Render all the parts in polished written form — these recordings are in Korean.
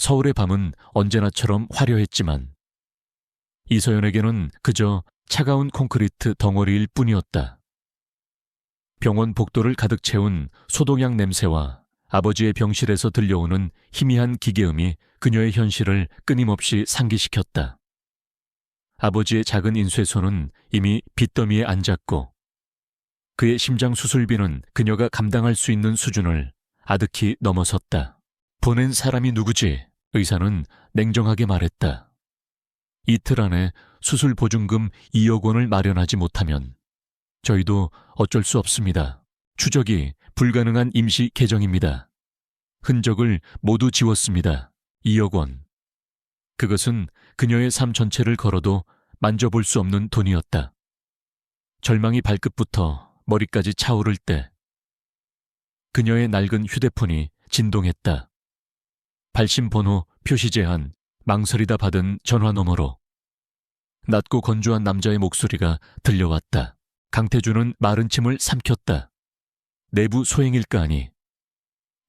서울의 밤은 언제나처럼 화려했지만 이서연에게는 그저 차가운 콘크리트 덩어리일 뿐이었다. 병원 복도를 가득 채운 소독약 냄새와 아버지의 병실에서 들려오는 희미한 기계음이 그녀의 현실을 끊임없이 상기시켰다. 아버지의 작은 인쇄소는 이미 빚더미에 앉았고 그의 심장 수술비는 그녀가 감당할 수 있는 수준을 아득히 넘어섰다. 보낸 사람이 누구지? 의사는 냉정하게 말했다. 이틀 안에 수술 보증금 2억 원을 마련하지 못하면 저희도 어쩔 수 없습니다. 추적이 불가능한 임시 계정입니다. 흔적을 모두 지웠습니다. 2억 원. 그것은 그녀의 삶 전체를 걸어도 만져볼 수 없는 돈이었다. 절망이 발끝부터 머리까지 차오를 때 그녀의 낡은 휴대폰이 진동했다. 발신번호 표시 제한, 망설이다 받은 전화 너머로 낮고 건조한 남자의 목소리가 들려왔다. 강태준은 마른 침을 삼켰다. 내부 소행일까 하니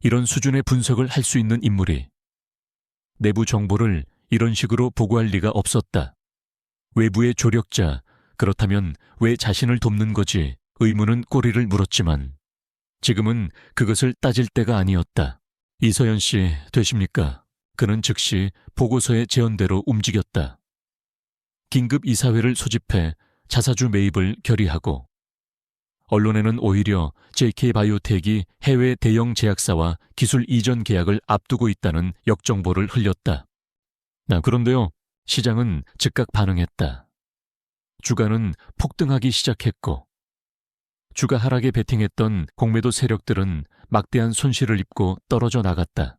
이런 수준의 분석을 할 수 있는 인물이 내부 정보를 이런 식으로 보고할 리가 없었다. 외부의 조력자, 그렇다면 왜 자신을 돕는 거지? 의문은 꼬리를 물었지만 지금은 그것을 따질 때가 아니었다. 이서연 씨 되십니까? 그는 즉시 보고서의 제언대로 움직였다. 긴급 이사회를 소집해 자사주 매입을 결의하고 언론에는 오히려 JK바이오텍이 해외 대형 제약사와 기술 이전 계약을 앞두고 있다는 역정보를 흘렸다. 그런데요, 시장은 즉각 반응했다. 주가는 폭등하기 시작했고 주가 하락에 베팅했던 공매도 세력들은 막대한 손실을 입고 떨어져 나갔다.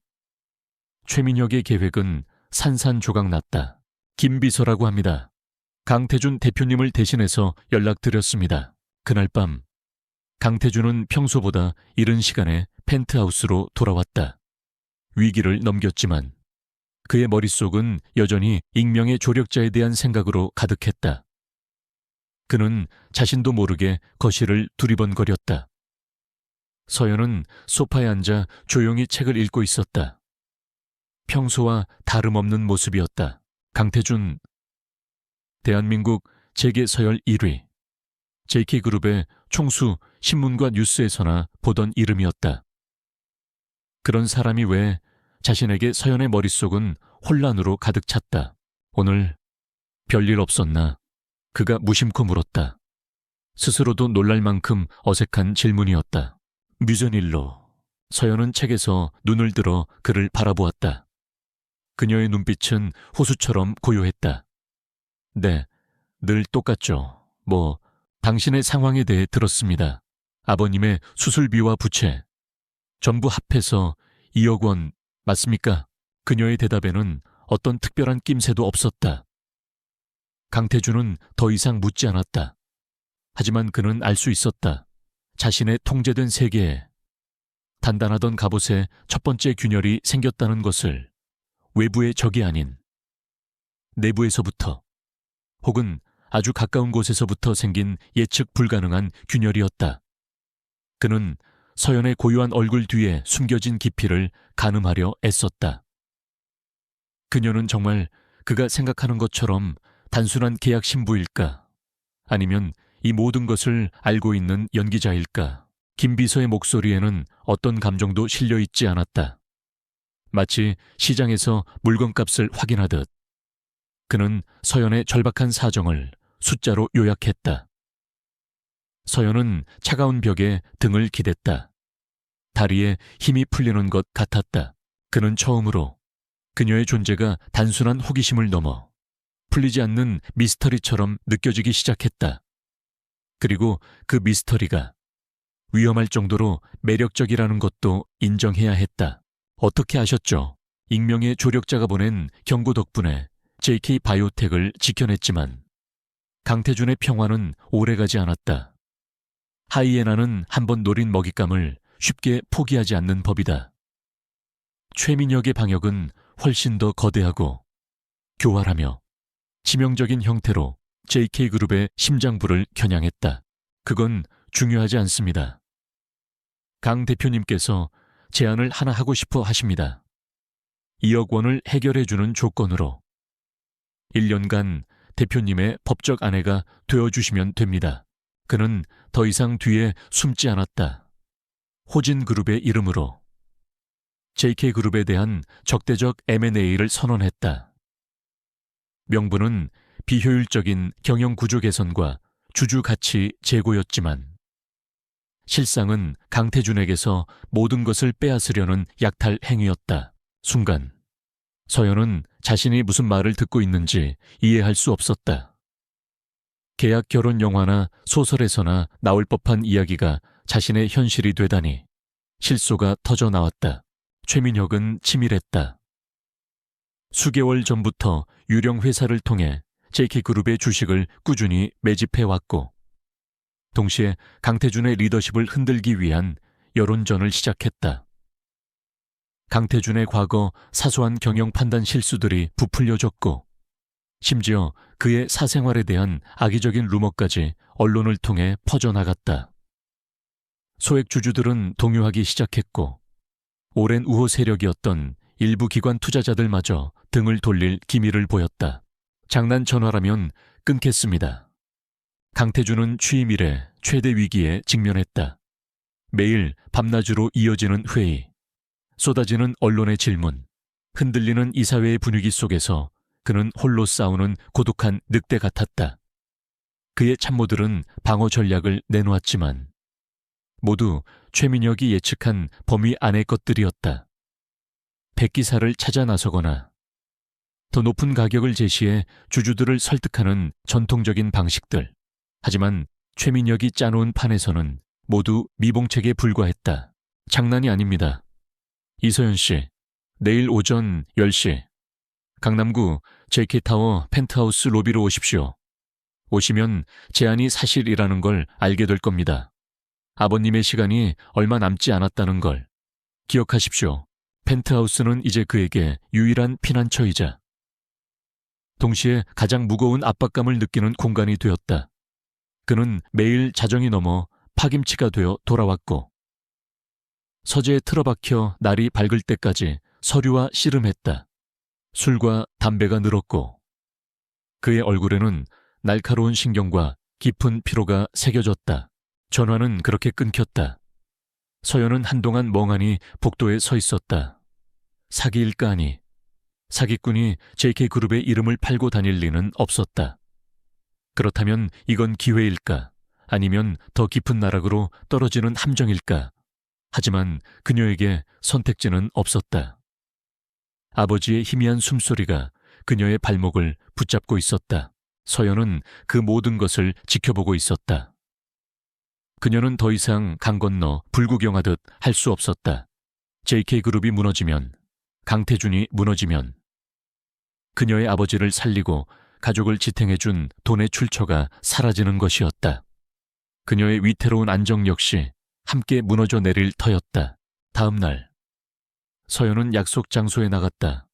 최민혁의 계획은 산산조각났다. 김비서라고 합니다. 강태준 대표님을 대신해서 연락드렸습니다. 그날 밤 강태준은 평소보다 이른 시간에 펜트하우스로 돌아왔다. 위기를 넘겼지만 그의 머릿속은 여전히 익명의 조력자에 대한 생각으로 가득했다. 그는 자신도 모르게 거실을 두리번거렸다. 서연은 소파에 앉아 조용히 책을 읽고 있었다. 평소와 다름없는 모습이었다. 강태준, 대한민국 재계 서열 1위, JK그룹의 총수 신문과 뉴스에서나 보던 이름이었다. 그런 사람이 왜 자신에게 서연의 머릿속은 혼란으로 가득 찼다. 오늘 별일 없었나? 그가 무심코 물었다. 스스로도 놀랄 만큼 어색한 질문이었다. 뮤전일로. 서연은 책에서 눈을 들어 그를 바라보았다. 그녀의 눈빛은 호수처럼 고요했다. 네, 늘 똑같죠. 당신의 상황에 대해 들었습니다. 아버님의 수술비와 부채, 전부 합해서 2억 원 맞습니까? 그녀의 대답에는 어떤 특별한 낌새도 없었다. 강태준은 더 이상 묻지 않았다. 하지만 그는 알 수 있었다. 자신의 통제된 세계에 단단하던 갑옷에 첫 번째 균열이 생겼다는 것을 외부의 적이 아닌 내부에서부터 혹은 아주 가까운 곳에서부터 생긴 예측 불가능한 균열이었다. 그는 서연의 고요한 얼굴 뒤에 숨겨진 깊이를 가늠하려 애썼다. 그녀는 정말 그가 생각하는 것처럼 단순한 계약 신부일까? 아니면 이 모든 것을 알고 있는 연기자일까? 김 비서의 목소리에는 어떤 감정도 실려 있지 않았다. 마치 시장에서 물건값을 확인하듯 그는 서연의 절박한 사정을 숫자로 요약했다. 서연은 차가운 벽에 등을 기댔다. 다리에 힘이 풀리는 것 같았다. 그는 처음으로 그녀의 존재가 단순한 호기심을 넘어 풀리지 않는 미스터리처럼 느껴지기 시작했다. 그리고 그 미스터리가 위험할 정도로 매력적이라는 것도 인정해야 했다. 어떻게 아셨죠? 익명의 조력자가 보낸 경고 덕분에 JK바이오텍을 지켜냈지만 강태준의 평화는 오래가지 않았다. 하이에나는 한번 노린 먹잇감을 쉽게 포기하지 않는 법이다. 최민혁의 방역은 훨씬 더 거대하고 교활하며 치명적인 형태로 JK그룹의 심장부를 겨냥했다. 그건 중요하지 않습니다. 강 대표님께서 제안을 하나 하고 싶어 하십니다. 2억 원을 해결해주는 조건으로 1년간 대표님의 법적 아내가 되어주시면 됩니다. 그는 더 이상 뒤에 숨지 않았다. 호진그룹의 이름으로 JK그룹에 대한 적대적 M&A를 선언했다. 명분은 비효율적인 경영구조 개선과 주주가치 제고였지만 실상은 강태준에게서 모든 것을 빼앗으려는 약탈 행위였다. 순간 서연은 자신이 무슨 말을 듣고 있는지 이해할 수 없었다. 계약 결혼 영화나 소설에서나 나올 법한 이야기가 자신의 현실이 되다니 실소가 터져 나왔다. 최민혁은 치밀했다. 수개월 전부터 유령 회사를 통해 JK그룹의 주식을 꾸준히 매집해왔고 동시에 강태준의 리더십을 흔들기 위한 여론전을 시작했다. 강태준의 과거 사소한 경영 판단 실수들이 부풀려졌고 심지어 그의 사생활에 대한 악의적인 루머까지 언론을 통해 퍼져나갔다. 소액 주주들은 동요하기 시작했고 오랜 우호 세력이었던 일부 기관 투자자들마저 등을 돌릴 기미를 보였다. 장난 전화라면 끊겠습니다. 강태준은 취임 이래 최대 위기에 직면했다. 매일 밤낮으로 이어지는 회의, 쏟아지는 언론의 질문, 흔들리는 이사회의 분위기 속에서 그는 홀로 싸우는 고독한 늑대 같았다. 그의 참모들은 방어 전략을 내놓았지만 모두 최민혁이 예측한 범위 안의 것들이었다. 백기사를 찾아 나서거나 더 높은 가격을 제시해 주주들을 설득하는 전통적인 방식들. 하지만 최민혁이 짜놓은 판에서는 모두 미봉책에 불과했다. 장난이 아닙니다. 이서연 씨, 내일 오전 10시 강남구 JK타워 펜트하우스 로비로 오십시오. 오시면 제안이 사실이라는 걸 알게 될 겁니다. 아버님의 시간이 얼마 남지 않았다는 걸 기억하십시오. 펜트하우스는 이제 그에게 유일한 피난처이자 동시에 가장 무거운 압박감을 느끼는 공간이 되었다. 그는 매일 자정이 넘어 파김치가 되어 돌아왔고 서재에 틀어박혀 날이 밝을 때까지 서류와 씨름했다. 술과 담배가 늘었고 그의 얼굴에는 날카로운 신경과 깊은 피로가 새겨졌다. 전화는 그렇게 끊겼다. 서연은 한동안 멍하니 복도에 서 있었다. 사기일까 하니 사기꾼이 JK그룹의 이름을 팔고 다닐 리는 없었다. 그렇다면 이건 기회일까? 아니면 더 깊은 나락으로 떨어지는 함정일까? 하지만 그녀에게 선택지는 없었다. 아버지의 희미한 숨소리가 그녀의 발목을 붙잡고 있었다. 서연은 그 모든 것을 지켜보고 있었다. 그녀는 더 이상 강 건너 불구경하듯 할 수 없었다. JK그룹이 무너지면, 강태준이 무너지면 그녀의 아버지를 살리고 가족을 지탱해준 돈의 출처가 사라지는 것이었다. 그녀의 위태로운 안정 역시 함께 무너져 내릴 터였다. 다음 날 서연은 약속 장소에 나갔다.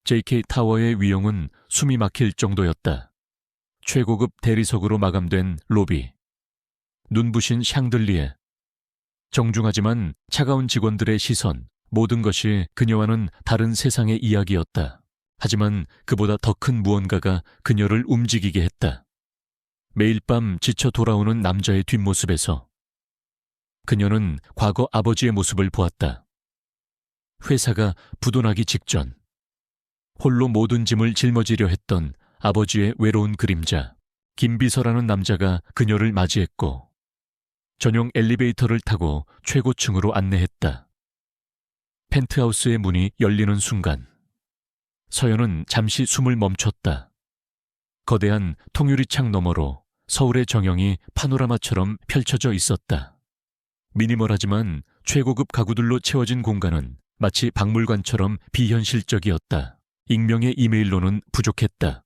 JK타워의 위용은 숨이 막힐 정도였다. 최고급 대리석으로 마감된 로비, 눈부신 샹들리에, 정중하지만 차가운 직원들의 시선, 모든 것이 그녀와는 다른 세상의 이야기였다. 하지만 그보다 더 큰 무언가가 그녀를 움직이게 했다. 매일 밤 지쳐 돌아오는 남자의 뒷모습에서 그녀는 과거 아버지의 모습을 보았다. 회사가 부도나기 직전 홀로 모든 짐을 짊어지려 했던 아버지의 외로운 그림자, 김비서라는 남자가 그녀를 맞이했고 전용 엘리베이터를 타고 최고층으로 안내했다. 펜트하우스의 문이 열리는 순간 서연은 잠시 숨을 멈췄다. 거대한 통유리창 너머로 서울의 정형이 파노라마처럼 펼쳐져 있었다. 미니멀하지만 최고급 가구들로 채워진 공간은 마치 박물관처럼 비현실적이었다. 익명의 이메일로는 부족했다.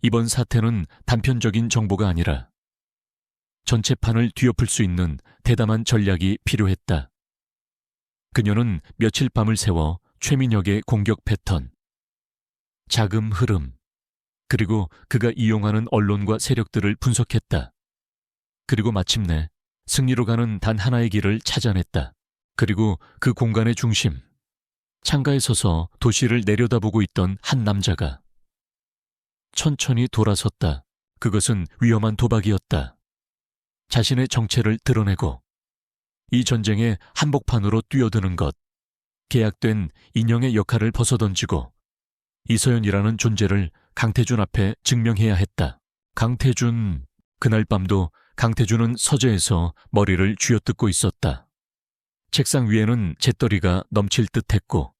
이번 사태는 단편적인 정보가 아니라 전체 판을 뒤엎을 수 있는 대담한 전략이 필요했다. 그녀는 며칠 밤을 새워 최민혁의 공격 패턴, 자금 흐름, 그리고 그가 이용하는 언론과 세력들을 분석했다. 그리고 마침내 승리로 가는 단 하나의 길을 찾아냈다. 그리고 그 공간의 중심, 창가에 서서 도시를 내려다보고 있던 한 남자가 천천히 돌아섰다. 그것은 위험한 도박이었다. 자신의 정체를 드러내고 이 전쟁의 한복판으로 뛰어드는 것, 계약된 인형의 역할을 벗어던지고 이서연이라는 존재를 강태준 앞에 증명해야 했다. 강태준, 그날 밤도 강태준은 서재에서 머리를 쥐어뜯고 있었다. 책상 위에는 재떨이가 넘칠 듯했고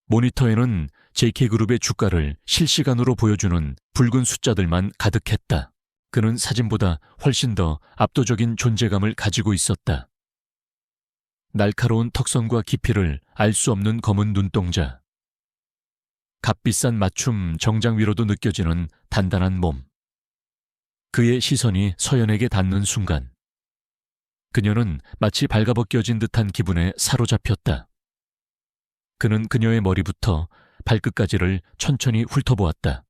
모니터에는 JK그룹의 주가를 실시간으로 보여주는 붉은 숫자들만 가득했다. 그는 사진보다 훨씬 더 압도적인 존재감을 가지고 있었다. 날카로운 턱선과 깊이를 알 수 없는 검은 눈동자, 값비싼 맞춤 정장 위로도 느껴지는 단단한 몸. 그의 시선이 서연에게 닿는 순간 그녀는 마치 발가벗겨진 듯한 기분에 사로잡혔다. 그는 그녀의 머리부터 발끝까지를 천천히 훑어보았다.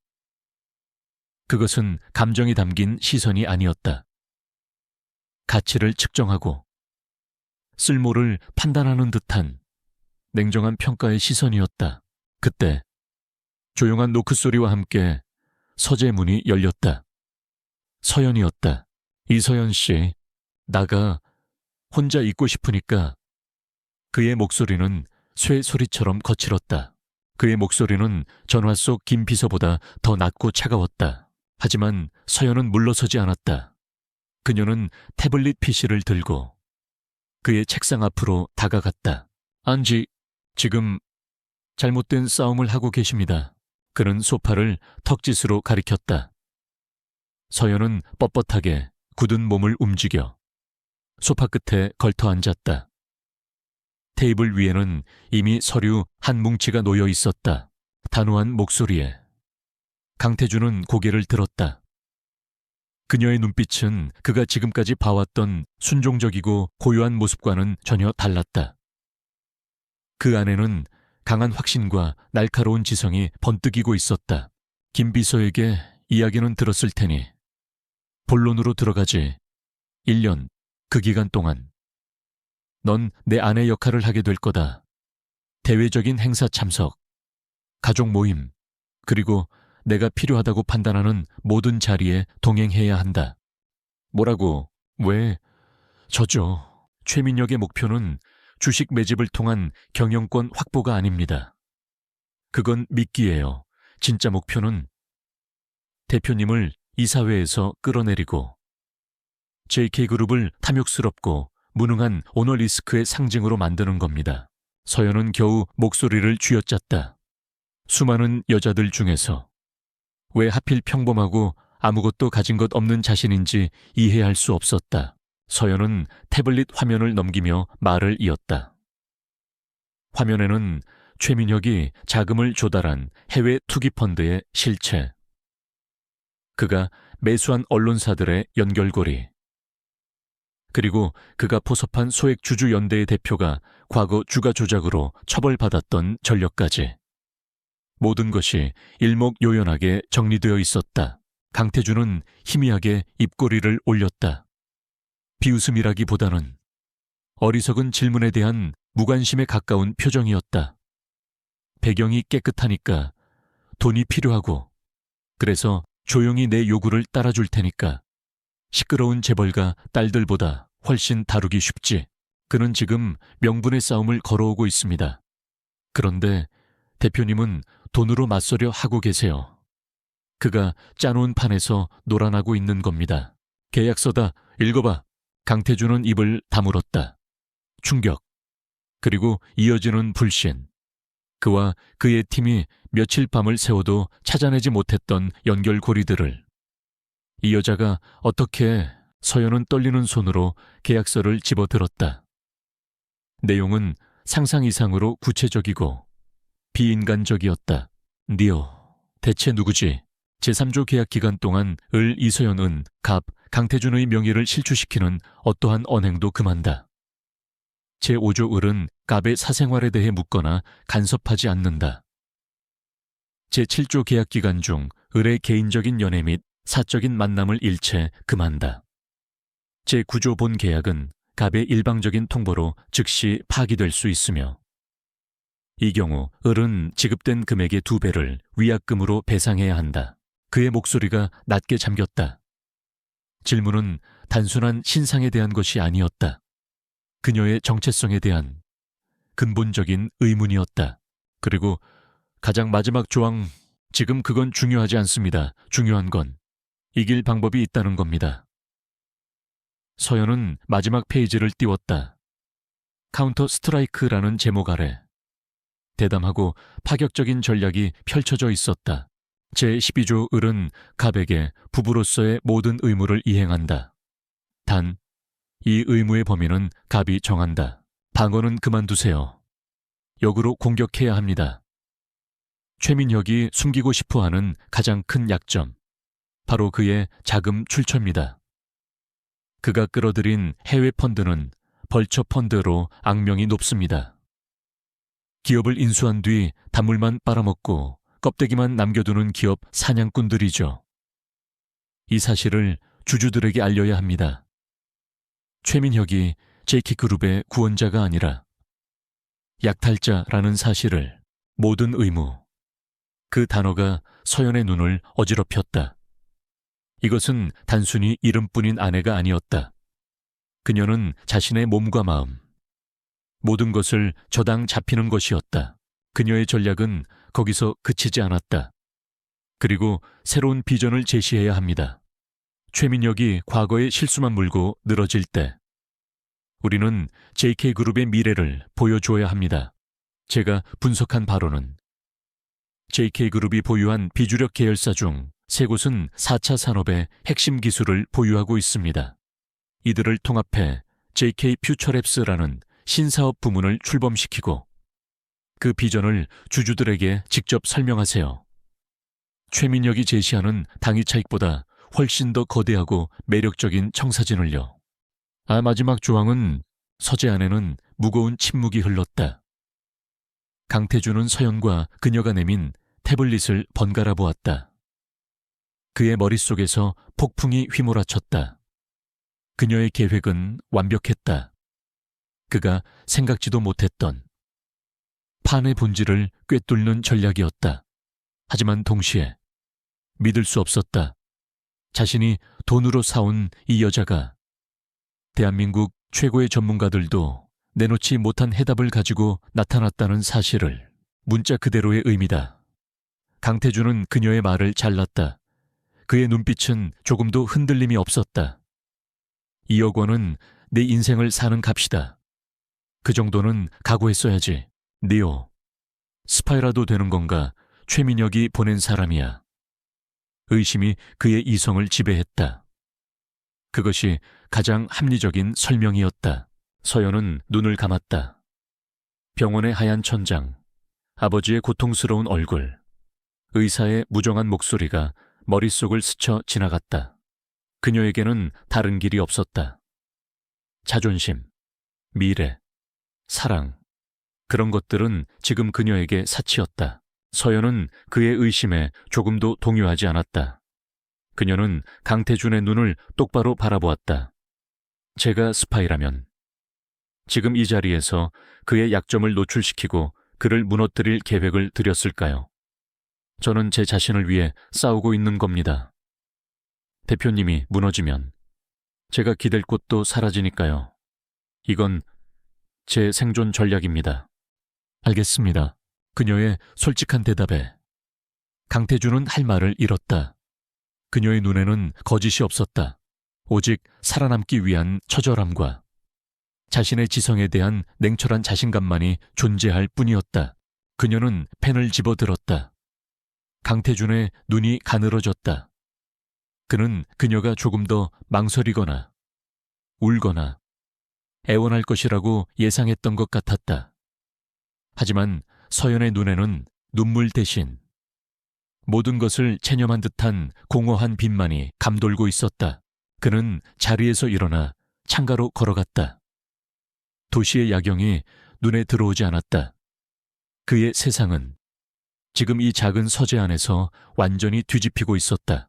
그것은 감정이 담긴 시선이 아니었다. 가치를 측정하고 쓸모를 판단하는 듯한 냉정한 평가의 시선이었다. 그때 조용한 노크 소리와 함께 서재 문이 열렸다. 서연이었다. 이서연 씨, 나가 혼자 있고 싶으니까. 그의 목소리는 쇠 소리처럼 거칠었다. 그의 목소리는 전화 속 김 비서보다 더 낮고 차가웠다. 하지만 서연은 물러서지 않았다. 그녀는 태블릿 PC를 들고 그의 책상 앞으로 다가갔다. 안지, 지금 잘못된 싸움을 하고 계십니다. 그는 소파를 턱짓으로 가리켰다. 서연은 뻣뻣하게 굳은 몸을 움직여 소파 끝에 걸터 앉았다. 테이블 위에는 이미 서류 한 뭉치가 놓여 있었다. 단호한 목소리에 강태준은 고개를 들었다. 그녀의 눈빛은 그가 지금까지 봐왔던 순종적이고 고요한 모습과는 전혀 달랐다. 그 안에는 강한 확신과 날카로운 지성이 번뜩이고 있었다. 김 비서에게 이야기는 들었을 테니 본론으로 들어가지. 1년, 그 기간 동안 넌 내 아내 역할을 하게 될 거다. 대외적인 행사 참석, 가족 모임, 그리고 내가 필요하다고 판단하는 모든 자리에 동행해야 한다. 뭐라고? 왜? 저죠. 최민혁의 목표는 주식 매집을 통한 경영권 확보가 아닙니다. 그건 미끼예요. 진짜 목표는 대표님을 이사회에서 끌어내리고 JK그룹을 탐욕스럽고 무능한 오너리스크의 상징으로 만드는 겁니다. 서연은 겨우 목소리를 쥐어짰다. 수많은 여자들 중에서 왜 하필 평범하고 아무것도 가진 것 없는 자신인지 이해할 수 없었다. 서연은 태블릿 화면을 넘기며 말을 이었다. 화면에는 최민혁이 자금을 조달한 해외 투기펀드의 실체, 그가 매수한 언론사들의 연결고리, 그리고 그가 포섭한 소액주주연대의 대표가 과거 주가 조작으로 처벌받았던 전력까지. 모든 것이 일목요연하게 정리되어 있었다. 강태준은 희미하게 입꼬리를 올렸다. 비웃음이라기보다는 어리석은 질문에 대한 무관심에 가까운 표정이었다. 배경이 깨끗하니까, 돈이 필요하고, 그래서 조용히 내 요구를 따라줄 테니까 시끄러운 재벌가 딸들보다 훨씬 다루기 쉽지. 그는 지금 명분의 싸움을 걸어오고 있습니다. 그런데 대표님은 돈으로 맞서려 하고 계세요. 그가 짜놓은 판에서 놀아나고 있는 겁니다. 계약서다. 읽어봐. 강태준은 입을 다물었다. 충격. 그리고 이어지는 불신. 그와 그의 팀이 며칠 밤을 새워도 찾아내지 못했던 연결고리들을. 이 여자가 어떻게... 서연은 떨리는 손으로 계약서를 집어들었다. 내용은 상상 이상으로 구체적이고 비인간적이었다. 니오, 대체 누구지? 제3조 계약 기간 동안 이서연은 강태준의 명의를 실추시키는 어떠한 언행도 금한다. 제5조 을은 갑의 사생활에 대해 묻거나 간섭하지 않는다. 제7조 계약 기간 중 을의 개인적인 연애 및 사적인 만남을 일체 금한다. 제9조 본 계약은 갑의 일방적인 통보로 즉시 파기될 수 있으며 이 경우 을은 지급된 금액의 2배를 위약금으로 배상해야 한다. 그의 목소리가 낮게 잠겼다. 질문은 단순한 신상에 대한 것이 아니었다. 그녀의 정체성에 대한 근본적인 의문이었다. 그리고 가장 마지막 조항, 지금 그건 중요하지 않습니다. 중요한 건 이길 방법이 있다는 겁니다. 서연은 마지막 페이지를 띄웠다. 카운터 스트라이크라는 제목 아래 대담하고 파격적인 전략이 펼쳐져 있었다. 제12조 을은 갑에게 부부로서의 모든 의무를 이행한다. 단, 이 의무의 범위는 갑이 정한다. 방어는 그만두세요. 역으로 공격해야 합니다. 최민혁이 숨기고 싶어하는 가장 큰 약점, 바로 그의 자금 출처입니다. 그가 끌어들인 해외 펀드는 벌처 펀드로 악명이 높습니다. 기업을 인수한 뒤 단물만 빨아먹고 껍데기만 남겨두는 기업 사냥꾼들이죠. 이 사실을 주주들에게 알려야 합니다. 최민혁이 제이키그룹의 구원자가 아니라 약탈자라는 사실을, 모든 의무. 그 단어가 서연의 눈을 어지럽혔다. 이것은 단순히 이름뿐인 아내가 아니었다. 그녀는 자신의 몸과 마음, 모든 것을 저당 잡히는 것이었다. 그녀의 전략은 거기서 그치지 않았다. 그리고 새로운 비전을 제시해야 합니다. 최민혁이 과거의 실수만 물고 늘어질 때 우리는 JK그룹의 미래를 보여주어야 합니다. 제가 분석한 바로는 JK그룹이 보유한 비주력 계열사 중 3곳은 4차 산업의 핵심 기술을 보유하고 있습니다. 이들을 통합해 JK퓨처랩스라는 신사업 부문을 출범시키고 그 비전을 주주들에게 직접 설명하세요. 최민혁이 제시하는 당위 차익보다 훨씬 더 거대하고 매력적인 청사진을요. 마지막 조항은 서재 안에는 무거운 침묵이 흘렀다. 강태준은 서연과 그녀가 내민 태블릿을 번갈아 보았다. 그의 머릿속에서 폭풍이 휘몰아쳤다. 그녀의 계획은 완벽했다. 그가 생각지도 못했던 판의 본질을 꿰뚫는 전략이었다. 하지만 동시에 믿을 수 없었다. 자신이 돈으로 사온 이 여자가 대한민국 최고의 전문가들도 내놓지 못한 해답을 가지고 나타났다는 사실을, 문자 그대로의 의미다. 강태준은 그녀의 말을 잘랐다. 그의 눈빛은 조금도 흔들림이 없었다. 2억 원은 내 인생을 사는 값이다. 그 정도는 각오했어야지. 니오, 스파이라도 되는 건가? 최민혁이 보낸 사람이야. 의심이 그의 이성을 지배했다. 그것이 가장 합리적인 설명이었다. 서연은 눈을 감았다. 병원의 하얀 천장, 아버지의 고통스러운 얼굴, 의사의 무정한 목소리가 머릿속을 스쳐 지나갔다. 그녀에게는 다른 길이 없었다. 자존심, 미래, 사랑, 그런 것들은 지금 그녀에게 사치였다. 서연은 그의 의심에 조금도 동요하지 않았다. 그녀는 강태준의 눈을 똑바로 바라보았다. 제가 스파이라면 지금 이 자리에서 그의 약점을 노출시키고 그를 무너뜨릴 계획을 드렸을까요? 저는 제 자신을 위해 싸우고 있는 겁니다. 대표님이 무너지면 제가 기댈 곳도 사라지니까요. 이건 제 생존 전략입니다. 알겠습니다. 그녀의 솔직한 대답에 강태준은 할 말을 잃었다. 그녀의 눈에는 거짓이 없었다. 오직 살아남기 위한 처절함과 자신의 지성에 대한 냉철한 자신감만이 존재할 뿐이었다. 그녀는 펜을 집어들었다. 강태준의 눈이 가늘어졌다. 그는 그녀가 조금 더 망설이거나 울거나 애원할 것이라고 예상했던 것 같았다. 하지만 서연의 눈에는 눈물 대신 모든 것을 체념한 듯한 공허한 빛만이 감돌고 있었다. 그는 자리에서 일어나 창가로 걸어갔다. 도시의 야경이 눈에 들어오지 않았다. 그의 세상은 지금 이 작은 서재 안에서 완전히 뒤집히고 있었다.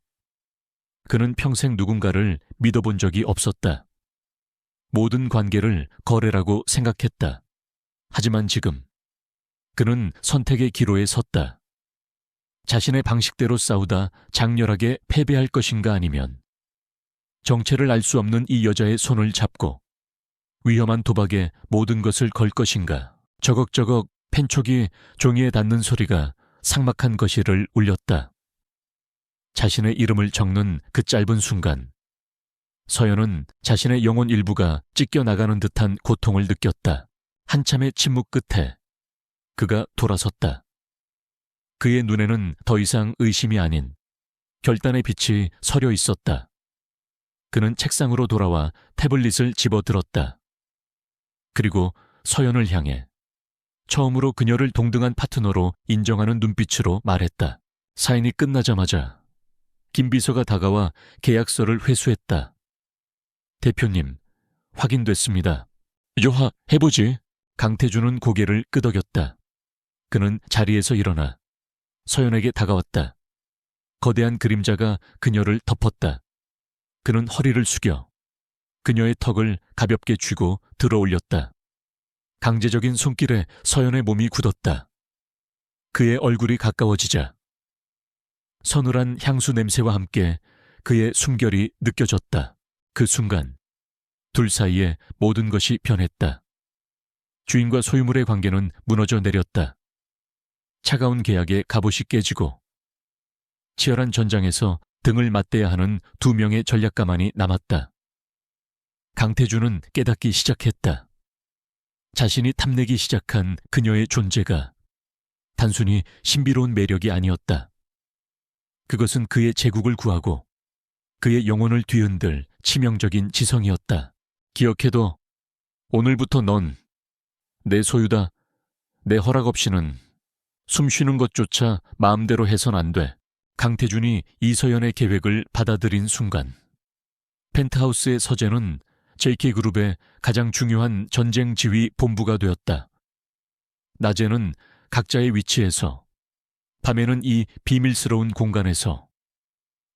그는 평생 누군가를 믿어본 적이 없었다. 모든 관계를 거래라고 생각했다. 하지만 지금 그는 선택의 기로에 섰다. 자신의 방식대로 싸우다 장렬하게 패배할 것인가, 아니면 정체를 알 수 없는 이 여자의 손을 잡고 위험한 도박에 모든 것을 걸 것인가. 저걱저걱 펜촉이 종이에 닿는 소리가 삭막한 거실을 울렸다. 자신의 이름을 적는 그 짧은 순간, 서연은 자신의 영혼 일부가 찢겨나가는 듯한 고통을 느꼈다. 한참의 침묵 끝에 그가 돌아섰다. 그의 눈에는 더 이상 의심이 아닌 결단의 빛이 서려 있었다. 그는 책상으로 돌아와 태블릿을 집어들었다. 그리고 서연을 향해 처음으로 그녀를 동등한 파트너로 인정하는 눈빛으로 말했다. 사인이 끝나자마자 김 비서가 다가와 계약서를 회수했다. 대표님, 확인됐습니다. 요하, 해보지. 강태준은 고개를 끄덕였다. 그는 자리에서 일어나 서연에게 다가왔다. 거대한 그림자가 그녀를 덮었다. 그는 허리를 숙여 그녀의 턱을 가볍게 쥐고 들어 올렸다. 강제적인 손길에 서연의 몸이 굳었다. 그의 얼굴이 가까워지자 서늘한 향수 냄새와 함께 그의 숨결이 느껴졌다. 그 순간 둘 사이에 모든 것이 변했다. 주인과 소유물의 관계는 무너져 내렸다. 차가운 계약의 갑옷이 깨지고 치열한 전장에서 등을 맞대야 하는 두 명의 전략가만이 남았다. 강태준은 깨닫기 시작했다. 자신이 탐내기 시작한 그녀의 존재가 단순히 신비로운 매력이 아니었다. 그것은 그의 제국을 구하고 그의 영혼을 뒤흔들 치명적인 지성이었다. 기억해둬. 오늘부터 넌 내 소유다. 내 허락 없이는 숨 쉬는 것조차 마음대로 해선 안 돼. 강태준이 이서연의 계획을 받아들인 순간 펜트하우스의 서재는 JK그룹의 가장 중요한 전쟁 지휘 본부가 되었다. 낮에는 각자의 위치에서, 밤에는 이 비밀스러운 공간에서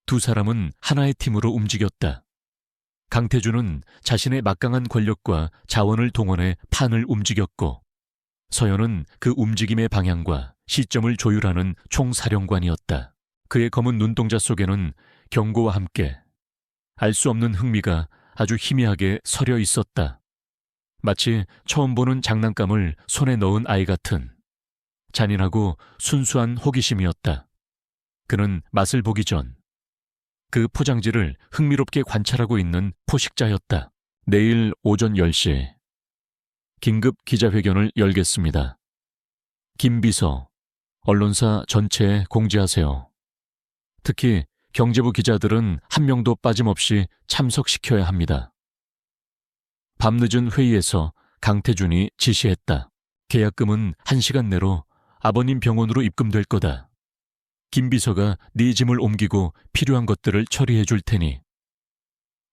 두 사람은 하나의 팀으로 움직였다. 강태준은 자신의 막강한 권력과 자원을 동원해 판을 움직였고, 서연은 그 움직임의 방향과 시점을 조율하는 총사령관이었다. 그의 검은 눈동자 속에는 경고와 함께 알 수 없는 흥미가 아주 희미하게 서려 있었다. 마치 처음 보는 장난감을 손에 넣은 아이 같은 잔인하고 순수한 호기심이었다. 그는 맛을 보기 전 그 포장지를 흥미롭게 관찰하고 있는 포식자였다. 내일 오전 10시 긴급 기자회견을 열겠습니다. 김 비서, 언론사 전체에 공지하세요. 특히 경제부 기자들은 한 명도 빠짐없이 참석시켜야 합니다. 밤늦은 회의에서 강태준이 지시했다. 계약금은 1시간 내로 아버님 병원으로 입금될 거다. 김 비서가 네 짐을 옮기고 필요한 것들을 처리해 줄 테니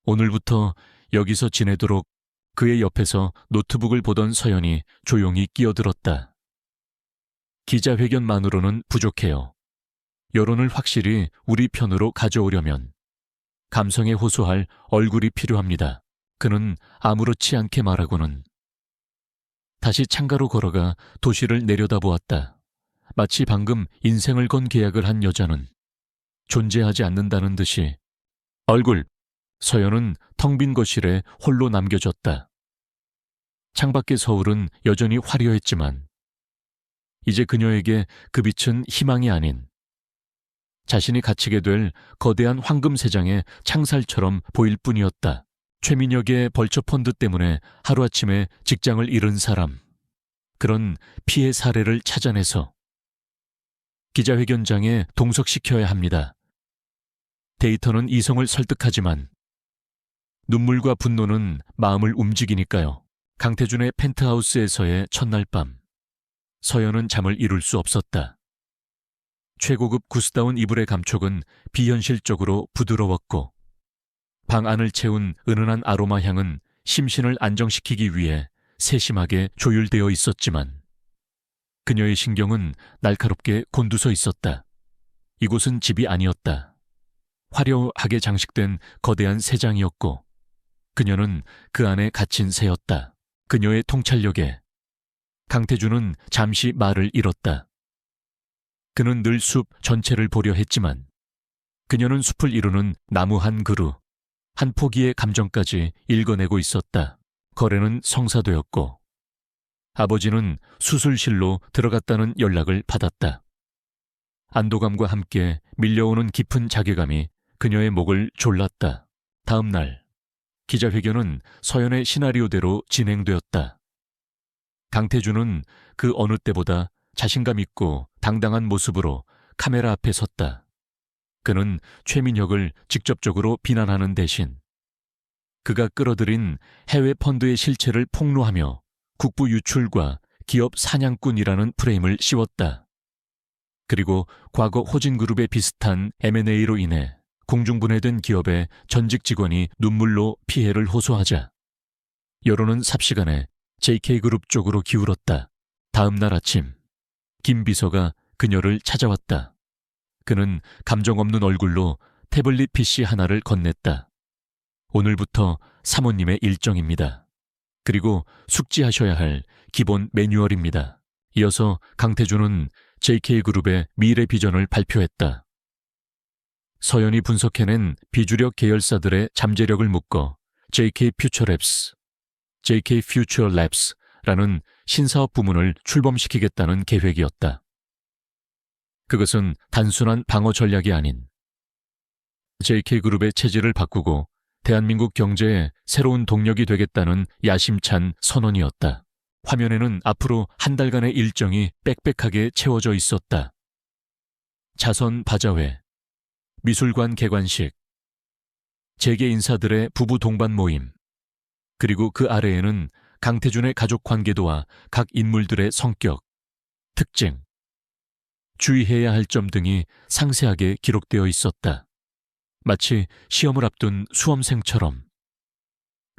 오늘부터 여기서 지내도록. 그의 옆에서 노트북을 보던 서연이 조용히 끼어들었다. 기자회견만으로는 부족해요. 여론을 확실히 우리 편으로 가져오려면 감성에 호소할 얼굴이 필요합니다. 그는 아무렇지 않게 말하고는 다시 창가로 걸어가 도시를 내려다보았다. 마치 방금 인생을 건 계약을 한 여자는 존재하지 않는다는 듯이. 얼굴. 서연은 텅 빈 거실에 홀로 남겨졌다. 창밖의 서울은 여전히 화려했지만 이제 그녀에게 그 빛은 희망이 아닌 자신이 갇히게 될 거대한 황금세장의 창살처럼 보일 뿐이었다. 최민혁의 벌처 펀드 때문에 하루아침에 직장을 잃은 사람, 그런 피해 사례를 찾아내서 기자회견장에 동석시켜야 합니다. 데이터는 이성을 설득하지만 눈물과 분노는 마음을 움직이니까요. 강태준의 펜트하우스에서의 첫날 밤, 서연은 잠을 이룰 수 없었다. 최고급 구스다운 이불의 감촉은 비현실적으로 부드러웠고 방 안을 채운 은은한 아로마 향은 심신을 안정시키기 위해 세심하게 조율되어 있었지만 그녀의 신경은 날카롭게 곤두서 있었다. 이곳은 집이 아니었다. 화려하게 장식된 거대한 새장이었고 그녀는 그 안에 갇힌 새였다. 그녀의 통찰력에 강태준은 잠시 말을 잃었다. 그는 늘 숲 전체를 보려 했지만 그녀는 숲을 이루는 나무 한 그루, 한 포기의 감정까지 읽어내고 있었다. 거래는 성사되었고 아버지는 수술실로 들어갔다는 연락을 받았다. 안도감과 함께 밀려오는 깊은 자괴감이 그녀의 목을 졸랐다. 다음 날 기자회견은 서연의 시나리오대로 진행되었다. 강태준은 그 어느 때보다 자신감 있고 당당한 모습으로 카메라 앞에 섰다. 그는 최민혁을 직접적으로 비난하는 대신 그가 끌어들인 해외 펀드의 실체를 폭로하며 국부 유출과 기업 사냥꾼이라는 프레임을 씌웠다. 그리고 과거 호진그룹의 비슷한 M&A로 인해 공중분해된 기업의 전직 직원이 눈물로 피해를 호소하자 여론은 삽시간에 JK그룹 쪽으로 기울었다. 다음 날 아침 김 비서가 그녀를 찾아왔다. 그는 감정 없는 얼굴로 태블릿 PC 하나를 건넸다. 오늘부터 사모님의 일정입니다. 그리고 숙지하셔야 할 기본 매뉴얼입니다. 이어서 강태준은 JK그룹의 미래 비전을 발표했다. 서연이 분석해낸 비주력 계열사들의 잠재력을 묶어 JK 퓨처랩스, JK 퓨처 랩스라는 신사업 부문을 출범시키겠다는 계획이었다. 그것은 단순한 방어 전략이 아닌 JK그룹의 체질을 바꾸고 대한민국 경제의 새로운 동력이 되겠다는 야심찬 선언이었다. 화면에는 앞으로 한 달간의 일정이 빽빽하게 채워져 있었다. 자선 바자회, 미술관 개관식, 재계 인사들의 부부 동반 모임, 그리고 그 아래에는 강태준의 가족 관계도와 각 인물들의 성격, 특징, 주의해야 할 점 등이 상세하게 기록되어 있었다. 마치 시험을 앞둔 수험생처럼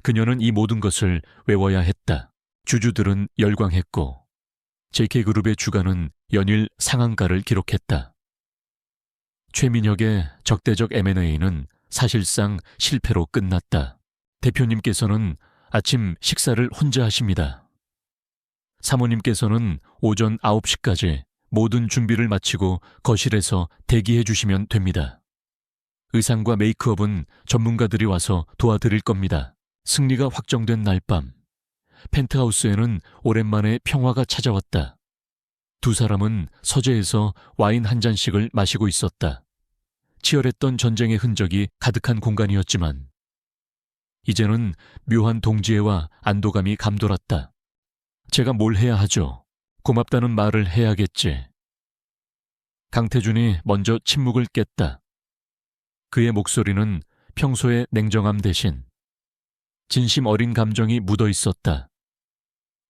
그녀는 이 모든 것을 외워야 했다. 주주들은 열광했고 JK그룹의 주가는 연일 상한가를 기록했다. 최민혁의 적대적 M&A는 사실상 실패로 끝났다. 대표님께서는 아침 식사를 혼자 하십니다. 사모님께서는 오전 9시까지 모든 준비를 마치고 거실에서 대기해 주시면 됩니다. 의상과 메이크업은 전문가들이 와서 도와드릴 겁니다. 승리가 확정된 날 밤, 펜트하우스에는 오랜만에 평화가 찾아왔다. 두 사람은 서재에서 와인 한 잔씩을 마시고 있었다. 치열했던 전쟁의 흔적이 가득한 공간이었지만 이제는 묘한 동지애와 안도감이 감돌았다. 제가 뭘 해야 하죠? 고맙다는 말을 해야겠지. 강태준이 먼저 침묵을 깼다. 그의 목소리는 평소의 냉정함 대신 진심 어린 감정이 묻어 있었다.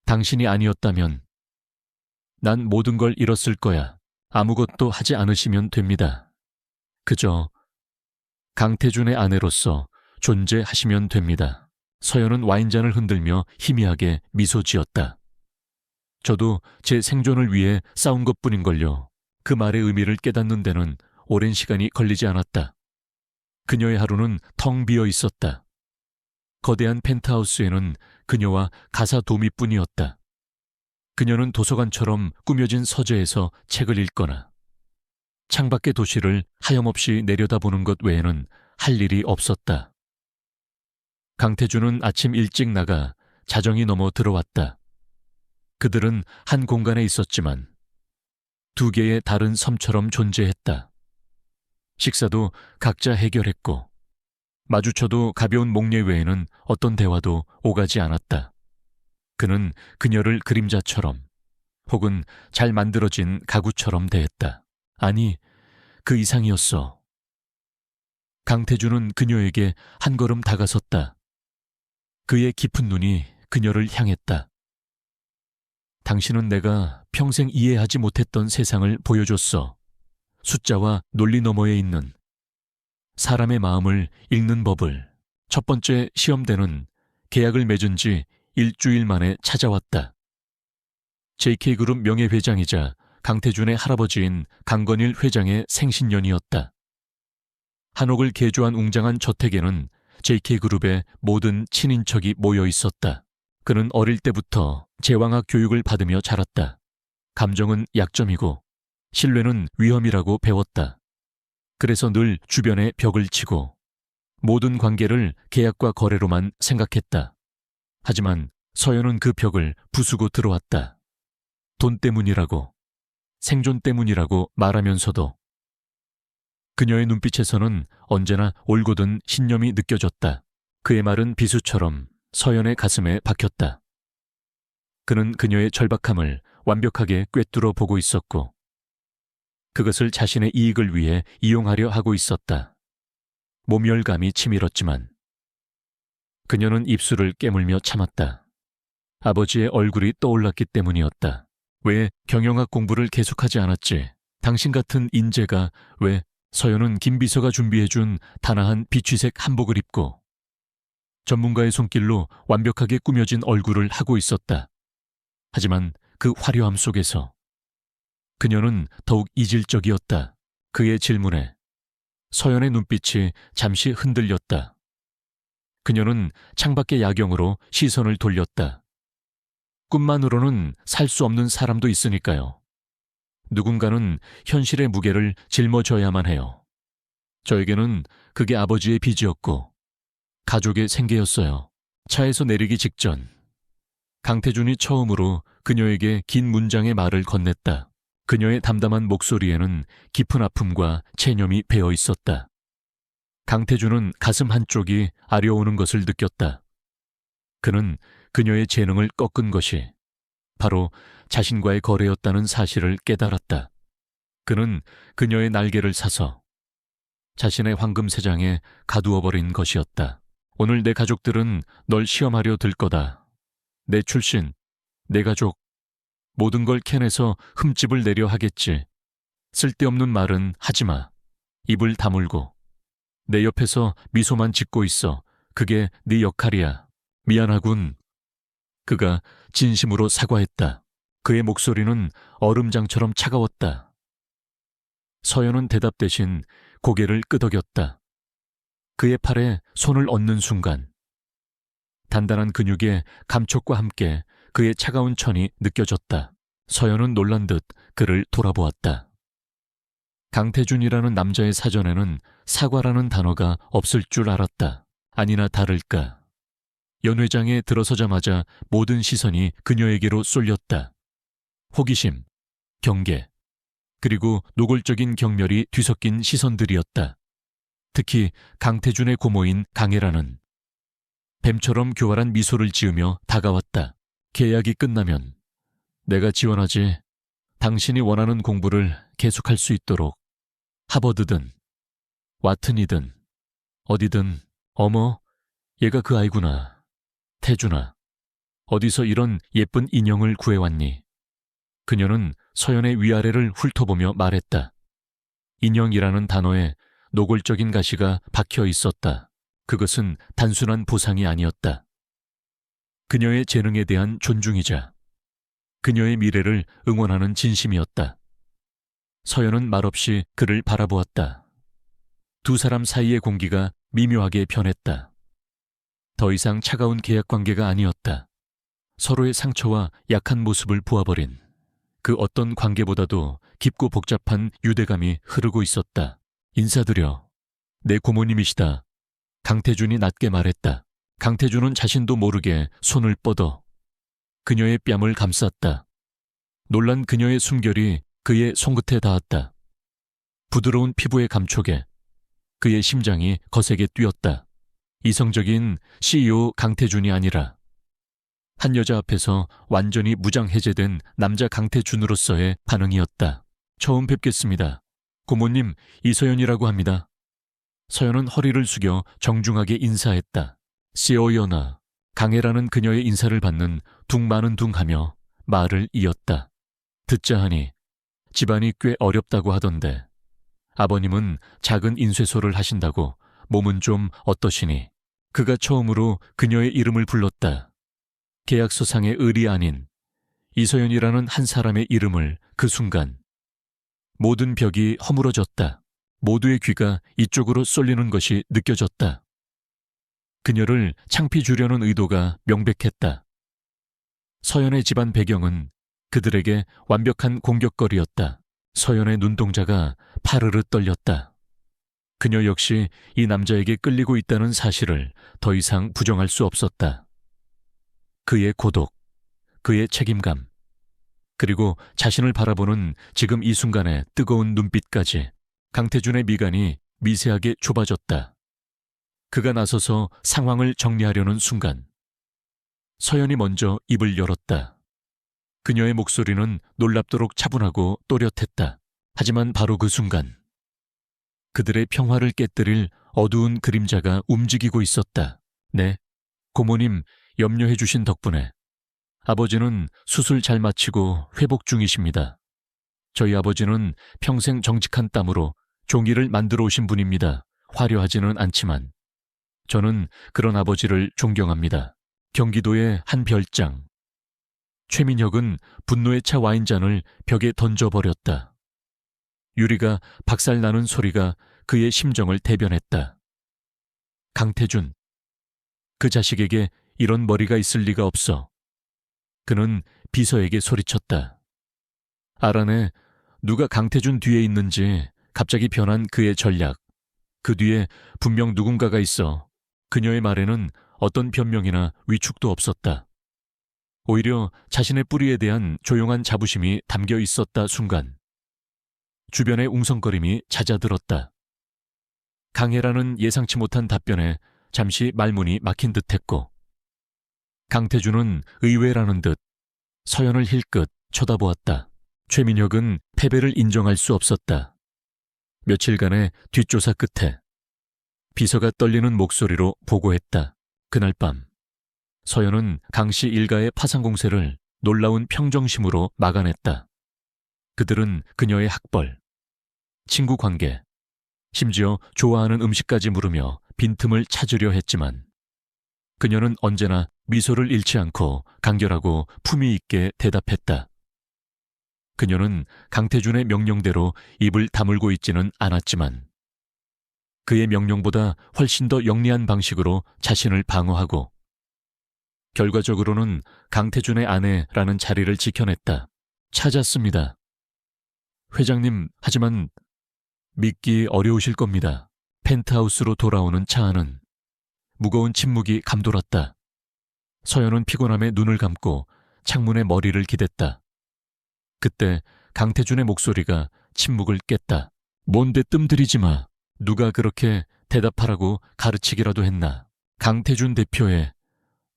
당신이 아니었다면 난 모든 걸 잃었을 거야. 아무것도 하지 않으시면 됩니다. 그저 강태준의 아내로서 존재하시면 됩니다. 서연은 와인잔을 흔들며 희미하게 미소 지었다. 저도 제 생존을 위해 싸운 것뿐인걸요. 그 말의 의미를 깨닫는 데는 오랜 시간이 걸리지 않았다. 그녀의 하루는 텅 비어 있었다. 거대한 펜트하우스에는 그녀와 가사 도미뿐이었다. 그녀는 도서관처럼 꾸며진 서재에서 책을 읽거나 창밖의 도시를 하염없이 내려다보는 것 외에는 할 일이 없었다. 강태준은 아침 일찍 나가 자정이 넘어 들어왔다. 그들은 한 공간에 있었지만 두 개의 다른 섬처럼 존재했다. 식사도 각자 해결했고 마주쳐도 가벼운 목례 외에는 어떤 대화도 오가지 않았다. 그는 그녀를 그림자처럼 혹은 잘 만들어진 가구처럼 대했다. 아니, 그 이상이었어. 강태준은 그녀에게 한 걸음 다가섰다. 그의 깊은 눈이 그녀를 향했다. 당신은 내가 평생 이해하지 못했던 세상을 보여줬어. 숫자와 논리 너머에 있는 사람의 마음을 읽는 법을. 첫 번째 시험대는 계약을 맺은 지 일주일 만에 찾아왔다. JK그룹 명예회장이자 강태준의 할아버지인 강건일 회장의 생신년이었다. 한옥을 개조한 웅장한 저택에는 JK그룹의 모든 친인척이 모여 있었다. 그는 어릴 때부터 제왕학 교육을 받으며 자랐다. 감정은 약점이고 신뢰는 위험이라고 배웠다. 그래서 늘 주변에 벽을 치고 모든 관계를 계약과 거래로만 생각했다. 하지만 서연은 그 벽을 부수고 들어왔다. 돈 때문이라고, 생존 때문이라고 말하면서도 그녀의 눈빛에서는 언제나 올곧은 신념이 느껴졌다. 그의 말은 비수처럼 서연의 가슴에 박혔다. 그는 그녀의 절박함을 완벽하게 꿰뚫어 보고 있었고 그것을 자신의 이익을 위해 이용하려 하고 있었다. 모멸감이 치밀었지만 그녀는 입술을 깨물며 참았다. 아버지의 얼굴이 떠올랐기 때문이었다. 왜 경영학 공부를 계속하지 않았지? 당신 같은 인재가 왜? 서연은 김 비서가 준비해준 단아한 비취색 한복을 입고 전문가의 손길로 완벽하게 꾸며진 얼굴을 하고 있었다. 하지만 그 화려함 속에서 그녀는 더욱 이질적이었다. 그의 질문에 서연의 눈빛이 잠시 흔들렸다. 그녀는 창밖의 야경으로 시선을 돌렸다. 꿈만으로는 살 수 없는 사람도 있으니까요. 누군가는 현실의 무게를 짊어져야만 해요. 저에게는 그게 아버지의 빚이었고 가족의 생계였어요. 차에서 내리기 직전 강태준이 처음으로 그녀에게 긴 문장의 말을 건넸다. 그녀의 담담한 목소리에는 깊은 아픔과 체념이 배어 있었다. 강태준은 가슴 한쪽이 아려오는 것을 느꼈다. 그는 그녀의 재능을 꺾은 것이 바로 자신과의 거래였다는 사실을 깨달았다. 그는 그녀의 날개를 사서 자신의 황금세장에 가두어버린 것이었다. 오늘 내 가족들은 널 시험하려 들 거다. 내 출신, 내 가족, 모든 걸 캐내서 흠집을 내려 하겠지. 쓸데없는 말은 하지마. 입을 다물고 내 옆에서 미소만 짓고 있어. 그게 네 역할이야. 미안하군. 그가 진심으로 사과했다. 그의 목소리는 얼음장처럼 차가웠다. 서연은 대답 대신 고개를 끄덕였다. 그의 팔에 손을 얹는 순간 단단한 근육의 감촉과 함께 그의 차가운 천이 느껴졌다. 서연은 놀란 듯 그를 돌아보았다. 강태준이라는 남자의 사전에는 사과라는 단어가 없을 줄 알았다. 아니나 다를까. 연회장에 들어서자마자 모든 시선이 그녀에게로 쏠렸다. 호기심, 경계, 그리고 노골적인 경멸이 뒤섞인 시선들이었다. 특히 강태준의 고모인 강혜라는 뱀처럼 교활한 미소를 지으며 다가왔다. 계약이 끝나면 내가 지원하지. 당신이 원하는 공부를 계속할 수 있도록. 하버드든 와튼이든 어디든. 어머, 얘가 그 아이구나. 태준아, 어디서 이런 예쁜 인형을 구해왔니? 그녀는 서연의 위아래를 훑어보며 말했다. 인형이라는 단어에 노골적인 가시가 박혀 있었다. 그것은 단순한 보상이 아니었다. 그녀의 재능에 대한 존중이자 그녀의 미래를 응원하는 진심이었다. 서연은 말없이 그를 바라보았다. 두 사람 사이의 공기가 미묘하게 변했다. 더 이상 차가운 계약 관계가 아니었다. 서로의 상처와 약한 모습을 보아버린 그 어떤 관계보다도 깊고 복잡한 유대감이 흐르고 있었다. 인사드려. 내 고모님이시다. 강태준이 낮게 말했다. 강태준은 자신도 모르게 손을 뻗어 그녀의 뺨을 감쌌다. 놀란 그녀의 숨결이 그의 손끝에 닿았다. 부드러운 피부의 감촉에 그의 심장이 거세게 뛰었다. 이성적인 CEO 강태준이 아니라 한 여자 앞에서 완전히 무장해제된 남자 강태준으로서의 반응이었다. 처음 뵙겠습니다. 고모님, 이서연이라고 합니다. 서연은 허리를 숙여 정중하게 인사했다. 시어연아. 강혜라는 그녀의 인사를 받는 둥마는둥하며 말을 이었다. 듣자 하니 집안이 꽤 어렵다고 하던데 아버님은 작은 인쇄소를 하신다고 몸은 좀 어떠시니? 그가 처음으로 그녀의 이름을 불렀다. 계약서상의 을이 아닌 이서연이라는 한 사람의 이름을 그 순간 모든 벽이 허물어졌다. 모두의 귀가 이쪽으로 쏠리는 것이 느껴졌다. 그녀를 창피 주려는 의도가 명백했다. 서연의 집안 배경은 그들에게 완벽한 공격거리였다. 서연의 눈동자가 파르르 떨렸다. 그녀 역시 이 남자에게 끌리고 있다는 사실을 더 이상 부정할 수 없었다. 그의 고독, 그의 책임감, 그리고 자신을 바라보는 지금 이 순간의 뜨거운 눈빛까지 강태준의 미간이 미세하게 좁아졌다. 그가 나서서 상황을 정리하려는 순간 서연이 먼저 입을 열었다. 그녀의 목소리는 놀랍도록 차분하고 또렷했다. 하지만 바로 그 순간 그들의 평화를 깨뜨릴 어두운 그림자가 움직이고 있었다. 네, 고모님 염려해 주신 덕분에 아버지는 수술 잘 마치고 회복 중이십니다. 저희 아버지는 평생 정직한 땀으로 종이를 만들어 오신 분입니다. 화려하지는 않지만 저는 그런 아버지를 존경합니다. 경기도의 한 별장. 최민혁은 분노에 차 와인잔을 벽에 던져버렸다. 유리가 박살나는 소리가 그의 심정을 대변했다. 강태준. 그 자식에게 이런 머리가 있을 리가 없어. 그는 비서에게 소리쳤다. 알아내 누가 강태준 뒤에 있는지 갑자기 변한 그의 전략. 그 뒤에 분명 누군가가 있어. 그녀의 말에는 어떤 변명이나 위축도 없었다. 오히려 자신의 뿌리에 대한 조용한 자부심이 담겨 있었다 순간. 주변의 웅성거림이 잦아들었다. 강혜라는 예상치 못한 답변에 잠시 말문이 막힌 듯했고 강태준은 의외라는 듯 서연을 힐끗 쳐다보았다. 최민혁은 패배를 인정할 수 없었다. 며칠간의 뒷조사 끝에 비서가 떨리는 목소리로 보고했다. 그날 밤 서연은 강씨 일가의 파상 공세를 놀라운 평정심으로 막아냈다. 그들은 그녀의 학벌, 친구 관계, 심지어 좋아하는 음식까지 물으며 빈틈을 찾으려 했지만 그녀는 언제나 미소를 잃지 않고 간결하고 품위 있게 대답했다. 그녀는 강태준의 명령대로 입을 다물고 있지는 않았지만 그의 명령보다 훨씬 더 영리한 방식으로 자신을 방어하고 결과적으로는 강태준의 아내라는 자리를 지켜냈다. 찾았습니다. 회장님, 하지만 믿기 어려우실 겁니다. 펜트하우스로 돌아오는 차 안은 무거운 침묵이 감돌았다. 서연은 피곤함에 눈을 감고 창문에 머리를 기댔다. 그때 강태준의 목소리가 침묵을 깼다. 뭔데 뜸들이지 마. 누가 그렇게 대답하라고 가르치기라도 했나. 강태준 대표의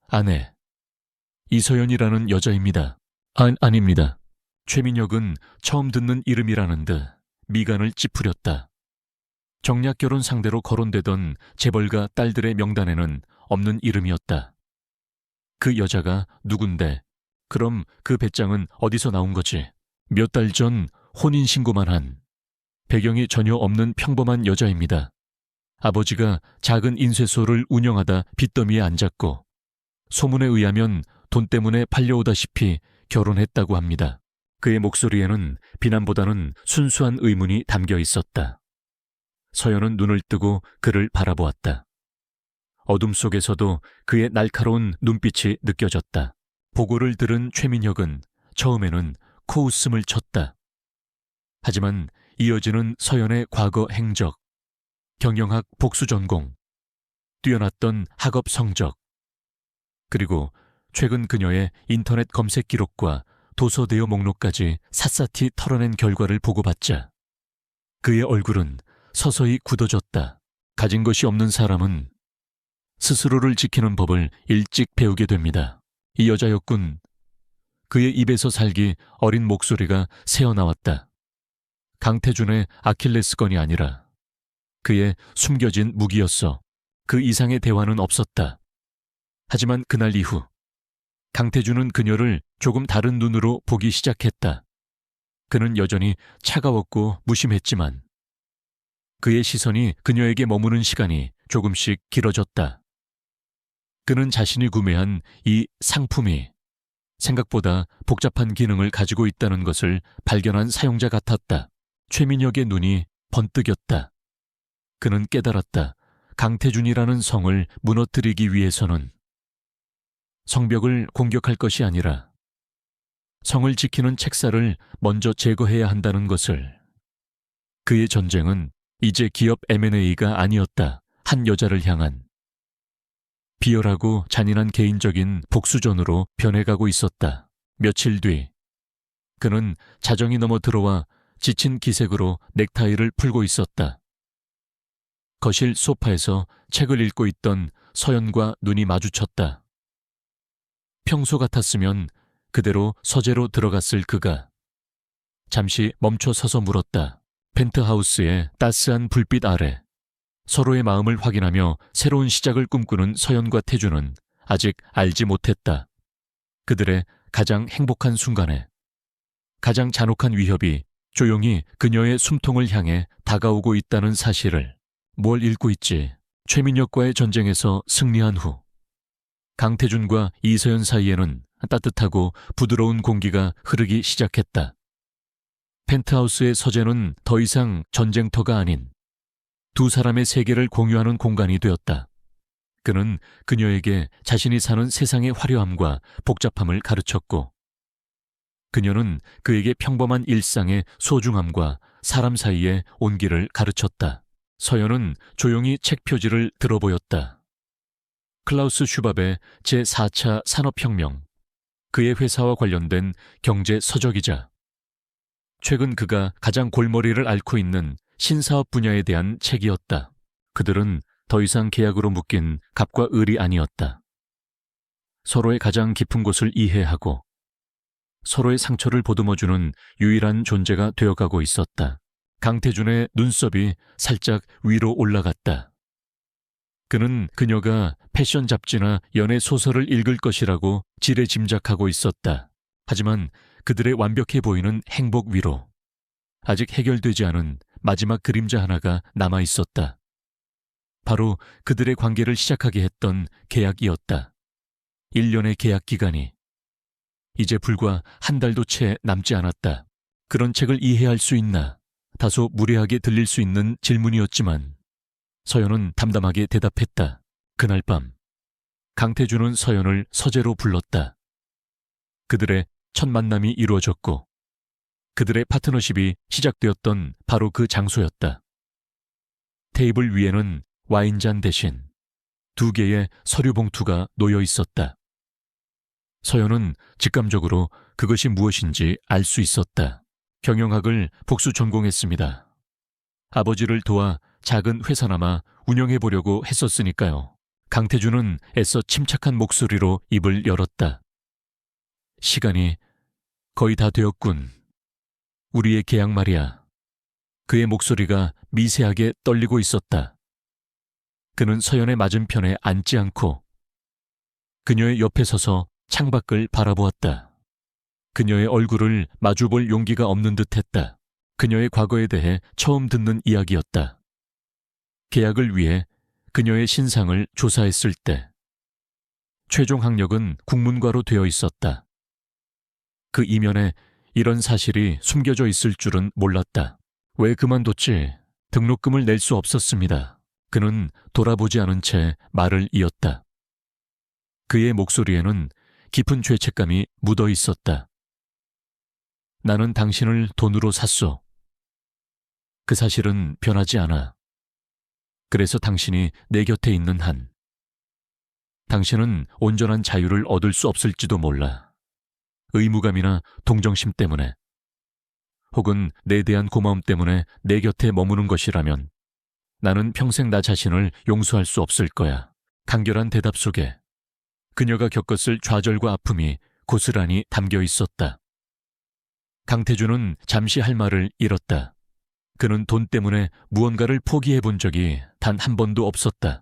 아내 이서연이라는 여자입니다. 아닙니다. 최민혁은 처음 듣는 이름이라는 듯 미간을 찌푸렸다. 정략 결혼 상대로 거론되던 재벌가 딸들의 명단에는 없는 이름이었다. 그 여자가 누군데? 그럼 그 배짱은 어디서 나온 거지? 몇 달 전 혼인신고만 한 배경이 전혀 없는 평범한 여자입니다. 아버지가 작은 인쇄소를 운영하다 빚더미에 앉았고 소문에 의하면 돈 때문에 팔려오다시피 결혼했다고 합니다. 그의 목소리에는 비난보다는 순수한 의문이 담겨 있었다. 서연은 눈을 뜨고 그를 바라보았다. 어둠 속에서도 그의 날카로운 눈빛이 느껴졌다. 보고를 들은 최민혁은 처음에는 코웃음을 쳤다. 하지만 이어지는 서연의 과거 행적, 경영학 복수 전공, 뛰어났던 학업 성적, 그리고 최근 그녀의 인터넷 검색 기록과 도서 대여 목록까지 샅샅이 털어낸 결과를 보고받자 그의 얼굴은 서서히 굳어졌다. 가진 것이 없는 사람은 스스로를 지키는 법을 일찍 배우게 됩니다. 이 여자였군. 그의 입에서 살기 어린 목소리가 새어나왔다. 강태준의 아킬레스건이 아니라 그의 숨겨진 무기였어. 그 이상의 대화는 없었다. 하지만 그날 이후 강태준은 그녀를 조금 다른 눈으로 보기 시작했다. 그는 여전히 차가웠고 무심했지만 그의 시선이 그녀에게 머무는 시간이 조금씩 길어졌다. 그는 자신이 구매한 이 상품이 생각보다 복잡한 기능을 가지고 있다는 것을 발견한 사용자 같았다. 최민혁의 눈이 번뜩였다. 그는 깨달았다. 강태준이라는 성을 무너뜨리기 위해서는 성벽을 공격할 것이 아니라 성을 지키는 책사를 먼저 제거해야 한다는 것을. 그의 전쟁은 이제 기업 M&A가 아니었다. 한 여자를 향한 비열하고 잔인한 개인적인 복수전으로 변해가고 있었다. 며칠 뒤 그는 자정이 넘어 들어와 지친 기색으로 넥타이를 풀고 있었다. 거실 소파에서 책을 읽고 있던 서연과 눈이 마주쳤다. 평소 같았으면 그대로 서재로 들어갔을 그가 잠시 멈춰 서서 물었다. 펜트하우스의 따스한 불빛 아래 서로의 마음을 확인하며 새로운 시작을 꿈꾸는 서연과 태주는 아직 알지 못했다. 그들의 가장 행복한 순간에 가장 잔혹한 위협이 조용히 그녀의 숨통을 향해 다가오고 있다는 사실을. 뭘 읽고 있지? 최민혁과의 전쟁에서 승리한 후 강태준과 이서연 사이에는 따뜻하고 부드러운 공기가 흐르기 시작했다. 펜트하우스의 서재는 더 이상 전쟁터가 아닌 두 사람의 세계를 공유하는 공간이 되었다. 그는 그녀에게 자신이 사는 세상의 화려함과 복잡함을 가르쳤고, 그녀는 그에게 평범한 일상의 소중함과 사람 사이의 온기를 가르쳤다. 서연은 조용히 책 표지를 들어보였다. 클라우스 슈밥의 제4차 산업혁명, 그의 회사와 관련된 경제 서적이자 최근 그가 가장 골머리를 앓고 있는 신사업 분야에 대한 책이었다. 그들은 더 이상 계약으로 묶인 갑과 을이 아니었다. 서로의 가장 깊은 곳을 이해하고 서로의 상처를 보듬어주는 유일한 존재가 되어가고 있었다. 강태준의 눈썹이 살짝 위로 올라갔다. 그는 그녀가 패션 잡지나 연애 소설을 읽을 것이라고 지레짐작하고 있었다. 하지만 그들의 완벽해 보이는 행복 위로 아직 해결되지 않은 마지막 그림자 하나가 남아 있었다. 바로 그들의 관계를 시작하게 했던 계약이었다. 1년의 계약 기간이 이제 불과 한 달도 채 남지 않았다. 그런 책을 이해할 수 있나? 다소 무례하게 들릴 수 있는 질문이었지만 서연은 담담하게 대답했다. 그날 밤 강태준은 서연을 서재로 불렀다. 그들의 첫 만남이 이루어졌고 그들의 파트너십이 시작되었던 바로 그 장소였다. 테이블 위에는 와인잔 대신 2개의 서류 봉투가 놓여 있었다. 서연은 직감적으로 그것이 무엇인지 알 수 있었다. 경영학을 복수 전공했습니다. 아버지를 도와 작은 회사나마 운영해보려고 했었으니까요. 강태준은 애써 침착한 목소리로 입을 열었다. 시간이 거의 다 되었군. 우리의 계약 말이야. 그의 목소리가 미세하게 떨리고 있었다. 그는 서연의 맞은편에 앉지 않고 그녀의 옆에 서서 창밖을 바라보았다. 그녀의 얼굴을 마주볼 용기가 없는 듯했다. 그녀의 과거에 대해 처음 듣는 이야기였다. 계약을 위해 그녀의 신상을 조사했을 때 최종 학력은 국문과로 되어 있었다. 그 이면에 이런 사실이 숨겨져 있을 줄은 몰랐다. 왜 그만뒀지? 등록금을 낼 수 없었습니다. 그는 돌아보지 않은 채 말을 이었다. 그의 목소리에는 깊은 죄책감이 묻어 있었다. 나는 당신을 돈으로 샀소. 그 사실은 변하지 않아. 그래서 당신이 내 곁에 있는 한 당신은 온전한 자유를 얻을 수 없을지도 몰라. 의무감이나 동정심 때문에 혹은 내 대한 고마움 때문에 내 곁에 머무는 것이라면 나는 평생 나 자신을 용서할 수 없을 거야. 간결한 대답 속에 그녀가 겪었을 좌절과 아픔이 고스란히 담겨 있었다. 강태준은 잠시 할 말을 잃었다. 그는 돈 때문에 무언가를 포기해 본 적이 단 한 번도 없었다.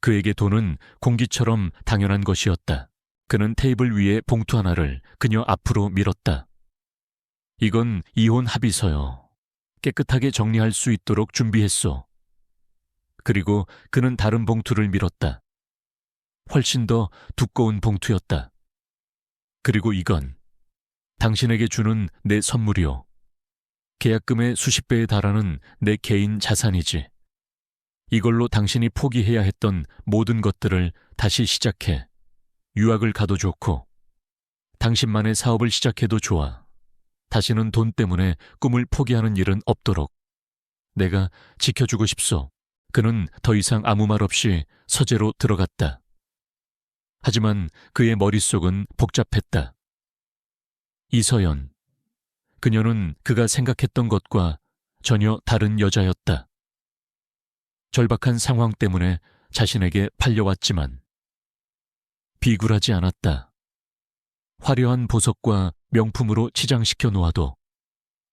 그에게 돈은 공기처럼 당연한 것이었다. 그는 테이블 위에 봉투 하나를 그녀 앞으로 밀었다. 이건 이혼 합의서요. 깨끗하게 정리할 수 있도록 준비했소. 그리고 그는 다른 봉투를 밀었다. 훨씬 더 두꺼운 봉투였다. 그리고 이건 당신에게 주는 내 선물이요. 계약금의 수십 배에 달하는 내 개인 자산이지. 이걸로 당신이 포기해야 했던 모든 것들을 다시 시작해 유학을 가도 좋고 당신만의 사업을 시작해도 좋아. 다시는 돈 때문에 꿈을 포기하는 일은 없도록. 내가 지켜주고 싶소. 그는 더 이상 아무 말 없이 서재로 들어갔다. 하지만 그의 머릿속은 복잡했다. 이서연. 그녀는 그가 생각했던 것과 전혀 다른 여자였다. 절박한 상황 때문에 자신에게 팔려왔지만 비굴하지 않았다. 화려한 보석과 명품으로 치장시켜 놓아도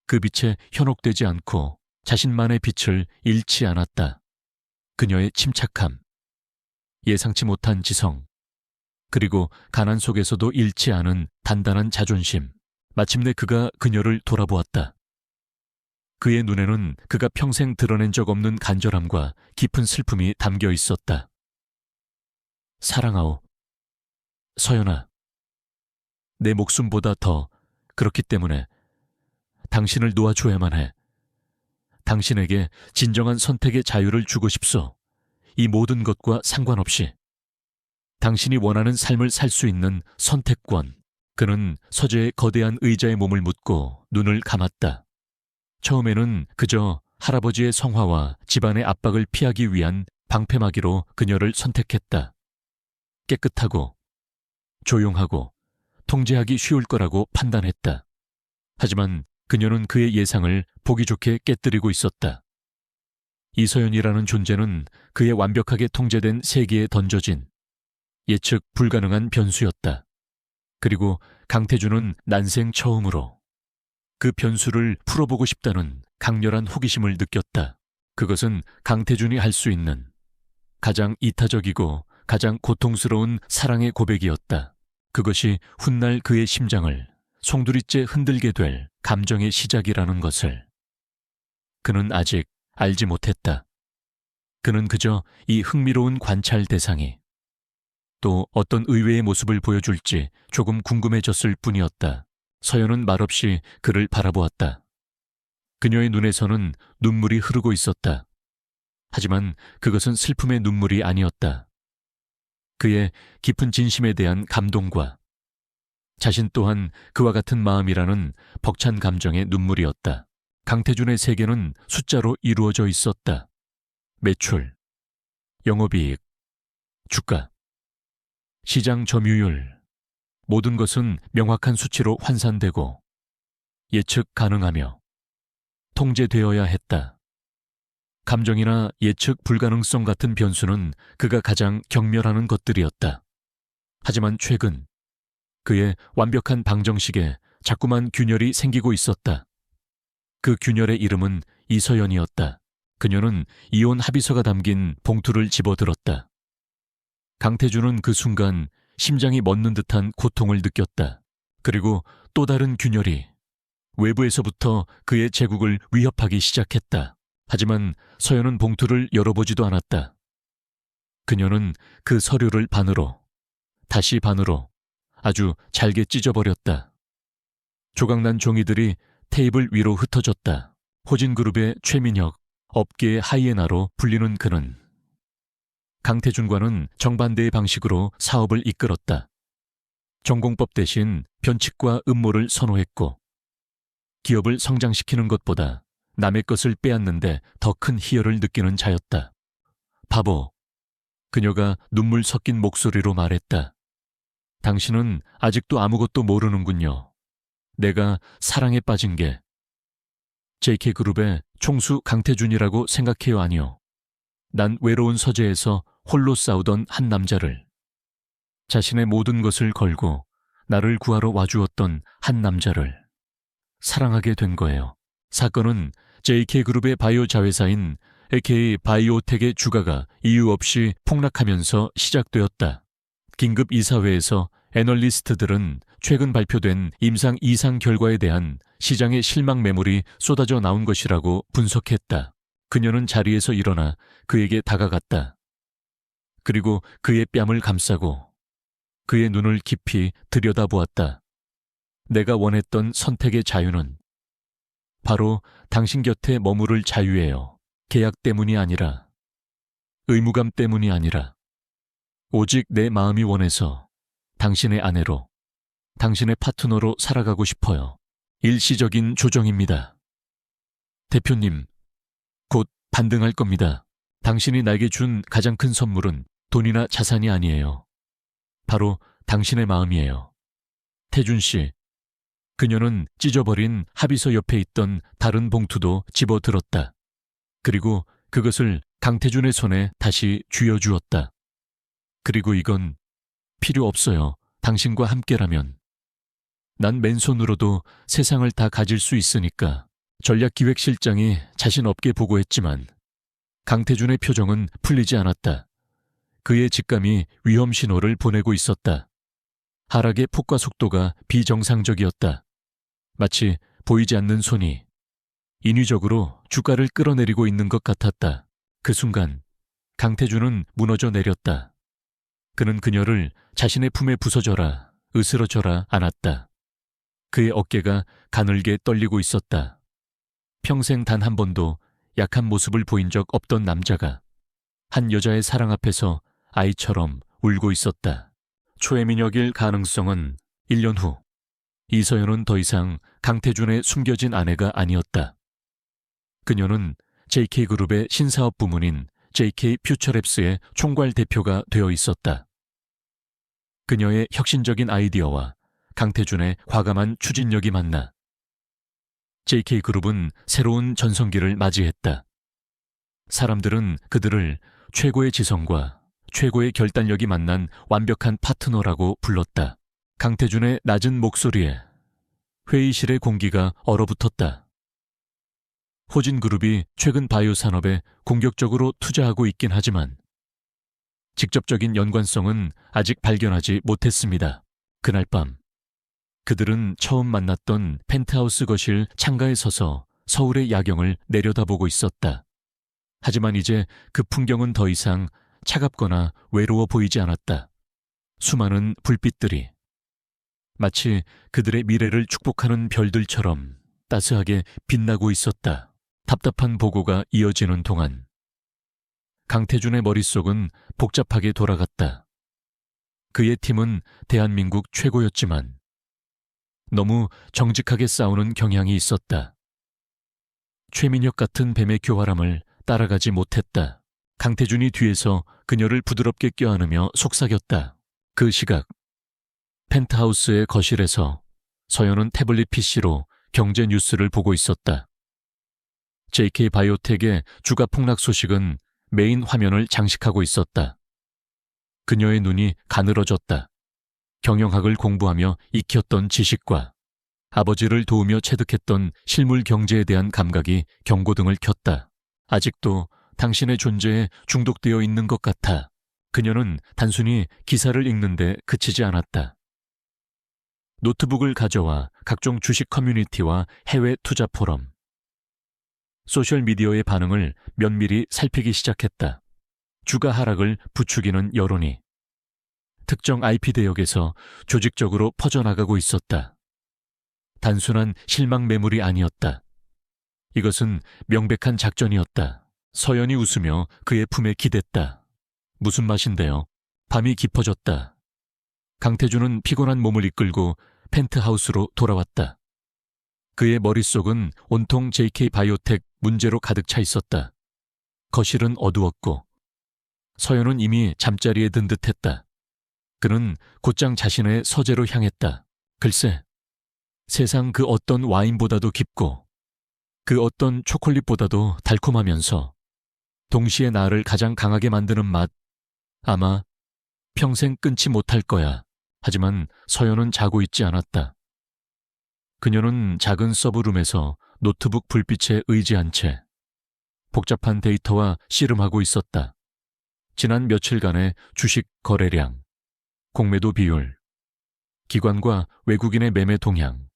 그 빛에 현혹되지 않고 자신만의 빛을 잃지 않았다. 그녀의 침착함, 예상치 못한 지성, 그리고 가난 속에서도 잃지 않은 단단한 자존심. 마침내 그가 그녀를 돌아보았다. 그의 눈에는 그가 평생 드러낸 적 없는 간절함과 깊은 슬픔이 담겨 있었다. 사랑하오. 서연아. 내 목숨보다 더 그렇기 때문에 당신을 놓아줘야만 해. 당신에게 진정한 선택의 자유를 주고 싶소. 이 모든 것과 상관없이. 당신이 원하는 삶을 살 수 있는 선택권. 그는 서재의 거대한 의자에 몸을 묻고 눈을 감았다. 처음에는 그저 할아버지의 성화와 집안의 압박을 피하기 위한 방패막이로 그녀를 선택했다. 깨끗하고 조용하고 통제하기 쉬울 거라고 판단했다. 하지만 그녀는 그의 예상을 보기 좋게 깨뜨리고 있었다. 이서연이라는 존재는 그의 완벽하게 통제된 세계에 던져진 예측 불가능한 변수였다. 그리고 강태준은 난생 처음으로 그 변수를 풀어보고 싶다는 강렬한 호기심을 느꼈다. 그것은 강태준이 할 수 있는 가장 이타적이고 가장 고통스러운 사랑의 고백이었다. 그것이 훗날 그의 심장을 송두리째 흔들게 될 감정의 시작이라는 것을 그는 아직 알지 못했다. 그는 그저 이 흥미로운 관찰 대상이 또 어떤 의외의 모습을 보여줄지 조금 궁금해졌을 뿐이었다. 서연은 말없이 그를 바라보았다. 그녀의 눈에서는 눈물이 흐르고 있었다. 하지만 그것은 슬픔의 눈물이 아니었다. 그의 깊은 진심에 대한 감동과 자신 또한 그와 같은 마음이라는 벅찬 감정의 눈물이었다. 강태준의 세계는 숫자로 이루어져 있었다. 매출, 영업이익, 주가, 시장 점유율, 모든 것은 명확한 수치로 환산되고 예측 가능하며 통제되어야 했다. 감정이나 예측 불가능성 같은 변수는 그가 가장 경멸하는 것들이었다. 하지만 최근 그의 완벽한 방정식에 자꾸만 균열이 생기고 있었다. 그 균열의 이름은 이서연이었다. 그녀는 이혼 합의서가 담긴 봉투를 집어들었다. 강태준은 그 순간 심장이 멎는 듯한 고통을 느꼈다. 그리고 또 다른 균열이 외부에서부터 그의 제국을 위협하기 시작했다. 하지만 서연은 봉투를 열어보지도 않았다. 그녀는 그 서류를 반으로, 다시 반으로 아주 잘게 찢어버렸다. 조각난 종이들이 테이블 위로 흩어졌다. 호진그룹의 최민혁, 업계의 하이에나로 불리는 그는 강태준과는 정반대의 방식으로 사업을 이끌었다. 전공법 대신 변칙과 음모를 선호했고 기업을 성장시키는 것보다 남의 것을 빼앗는데 더 큰 희열을 느끼는 자였다. 바보. 그녀가 눈물 섞인 목소리로 말했다. 당신은 아직도 아무것도 모르는군요. 내가 사랑에 빠진 게 JK그룹의 총수 강태준이라고 생각해요. 아니요. 난 외로운 서재에서 홀로 싸우던 한 남자를, 자신의 모든 것을 걸고 나를 구하러 와주었던 한 남자를 사랑하게 된 거예요. 사건은 JK그룹의 바이오 자회사인 AK 바이오텍의 주가가 이유 없이 폭락하면서 시작되었다. 긴급 이사회에서 애널리스트들은 최근 발표된 임상 이상 결과에 대한 시장의 실망 매물이 쏟아져 나온 것이라고 분석했다. 그녀는 자리에서 일어나 그에게 다가갔다. 그리고 그의 뺨을 감싸고 그의 눈을 깊이 들여다보았다. 내가 원했던 선택의 자유는 바로 당신 곁에 머무를 자유예요. 계약 때문이 아니라, 의무감 때문이 아니라, 오직 내 마음이 원해서 당신의 아내로, 당신의 파트너로 살아가고 싶어요. 일시적인 조정입니다. 대표님, 곧 반등할 겁니다. 당신이 나에게 준 가장 큰 선물은 돈이나 자산이 아니에요. 바로 당신의 마음이에요. 태준 씨, 그녀는 찢어버린 합의서 옆에 있던 다른 봉투도 집어들었다. 그리고 그것을 강태준의 손에 다시 쥐어주었다. 그리고 이건 필요 없어요. 당신과 함께라면. 난 맨손으로도 세상을 다 가질 수 있으니까. 전략기획실장이 자신 없게 보고했지만 강태준의 표정은 풀리지 않았다. 그의 직감이 위험 신호를 보내고 있었다. 하락의 폭과 속도가 비정상적이었다. 마치 보이지 않는 손이 인위적으로 주가를 끌어내리고 있는 것 같았다. 그 순간 강태준은 무너져 내렸다. 그는 그녀를 자신의 품에 부서져라, 으스러져라 안았다. 그의 어깨가 가늘게 떨리고 있었다. 평생 단 한 번도 약한 모습을 보인 적 없던 남자가 한 여자의 사랑 앞에서 아이처럼 울고 있었다. 초애민혁일 가능성은 1년 후. 이서연은 더 이상 강태준의 숨겨진 아내가 아니었다. 그녀는 JK그룹의 신사업 부문인 JK퓨처랩스의 총괄 대표가 되어 있었다. 그녀의 혁신적인 아이디어와 강태준의 과감한 추진력이 만나 JK그룹은 새로운 전성기를 맞이했다. 사람들은 그들을 최고의 지성과 최고의 결단력이 만난 완벽한 파트너라고 불렀다. 강태준의 낮은 목소리에 회의실의 공기가 얼어붙었다. 호진그룹이 최근 바이오 산업에 공격적으로 투자하고 있긴 하지만 직접적인 연관성은 아직 발견하지 못했습니다. 그날 밤 그들은 처음 만났던 펜트하우스 거실 창가에 서서 서울의 야경을 내려다보고 있었다. 하지만 이제 그 풍경은 더 이상 차갑거나 외로워 보이지 않았다. 수많은 불빛들이 마치 그들의 미래를 축복하는 별들처럼 따스하게 빛나고 있었다. 답답한 보고가 이어지는 동안 강태준의 머릿속은 복잡하게 돌아갔다. 그의 팀은 대한민국 최고였지만 너무 정직하게 싸우는 경향이 있었다. 최민혁 같은 뱀의 교활함을 따라가지 못했다. 강태준이 뒤에서 그녀를 부드럽게 껴안으며 속삭였다. 그 시각 펜트하우스의 거실에서 서연은 태블릿 PC로 경제 뉴스를 보고 있었다. JK바이오텍의 주가 폭락 소식은 메인 화면을 장식하고 있었다. 그녀의 눈이 가늘어졌다. 경영학을 공부하며 익혔던 지식과 아버지를 도우며 체득했던 실물 경제에 대한 감각이 경고등을 켰다. 아직도 당신의 존재에 중독되어 있는 것 같아. 그녀는 단순히 기사를 읽는데 그치지 않았다. 노트북을 가져와 각종 주식 커뮤니티와 해외 투자 포럼, 소셜미디어의 반응을 면밀히 살피기 시작했다. 주가 하락을 부추기는 여론이 특정 IP 대역에서 조직적으로 퍼져나가고 있었다. 단순한 실망 매물이 아니었다. 이것은 명백한 작전이었다. 서연이 웃으며 그의 품에 기댔다. 무슨 맛인데요? 밤이 깊어졌다. 강태준은 피곤한 몸을 이끌고 펜트하우스로 돌아왔다. 그의 머릿속은 온통 JK바이오텍 문제로 가득 차 있었다. 거실은 어두웠고 서연은 이미 잠자리에 든 듯했다. 그는 곧장 자신의 서재로 향했다. 글쎄, 세상 그 어떤 와인보다도 깊고 그 어떤 초콜릿보다도 달콤하면서 동시에 나를 가장 강하게 만드는 맛, 아마 평생 끊지 못할 거야. 하지만 서연은 자고 있지 않았다. 그녀는 작은 서브룸에서 노트북 불빛에 의지한 채 복잡한 데이터와 씨름하고 있었다. 지난 며칠간의 주식 거래량, 공매도 비율, 기관과 외국인의 매매 동향.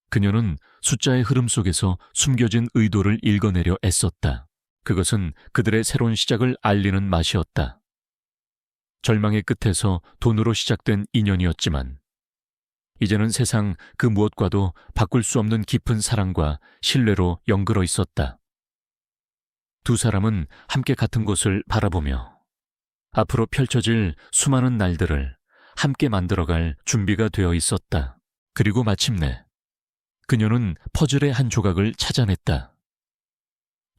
그녀는 숫자의 흐름 속에서 숨겨진 의도를 읽어내려 애썼다. 그것은 그들의 새로운 시작을 알리는 맛이었다. 절망의 끝에서 돈으로 시작된 인연이었지만 이제는 세상 그 무엇과도 바꿀 수 없는 깊은 사랑과 신뢰로 연결어 있었다. 두 사람은 함께 같은 곳을 바라보며 앞으로 펼쳐질 수많은 날들을 함께 만들어갈 준비가 되어 있었다. 그리고 마침내 그녀는 퍼즐의 한 조각을 찾아냈다.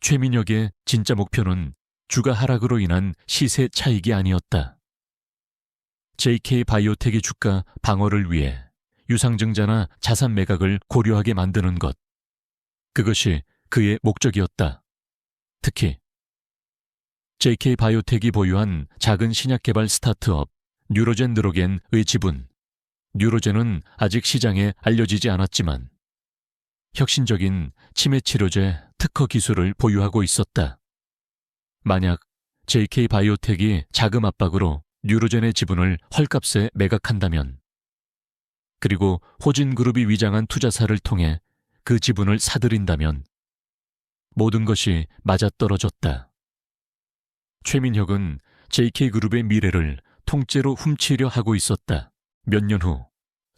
최민혁의 진짜 목표는 주가 하락으로 인한 시세 차익이 아니었다. JK 바이오텍의 주가 방어를 위해 유상증자나 자산 매각을 고려하게 만드는 것. 그것이 그의 목적이었다. 특히 JK 바이오텍이 보유한 작은 신약 개발 스타트업 뉴로젠 느로겐의 지분. 뉴로젠은 아직 시장에 알려지지 않았지만 혁신적인 치매 치료제 특허 기술을 보유하고 있었다. 만약 JK 바이오텍이 자금 압박으로 뉴로젠의 지분을 헐값에 매각한다면, 그리고 호진그룹이 위장한 투자사를 통해 그 지분을 사들인다면 모든 것이 맞아떨어졌다. 최민혁은 JK그룹의 미래를 통째로 훔치려 하고 있었다. 몇 년 후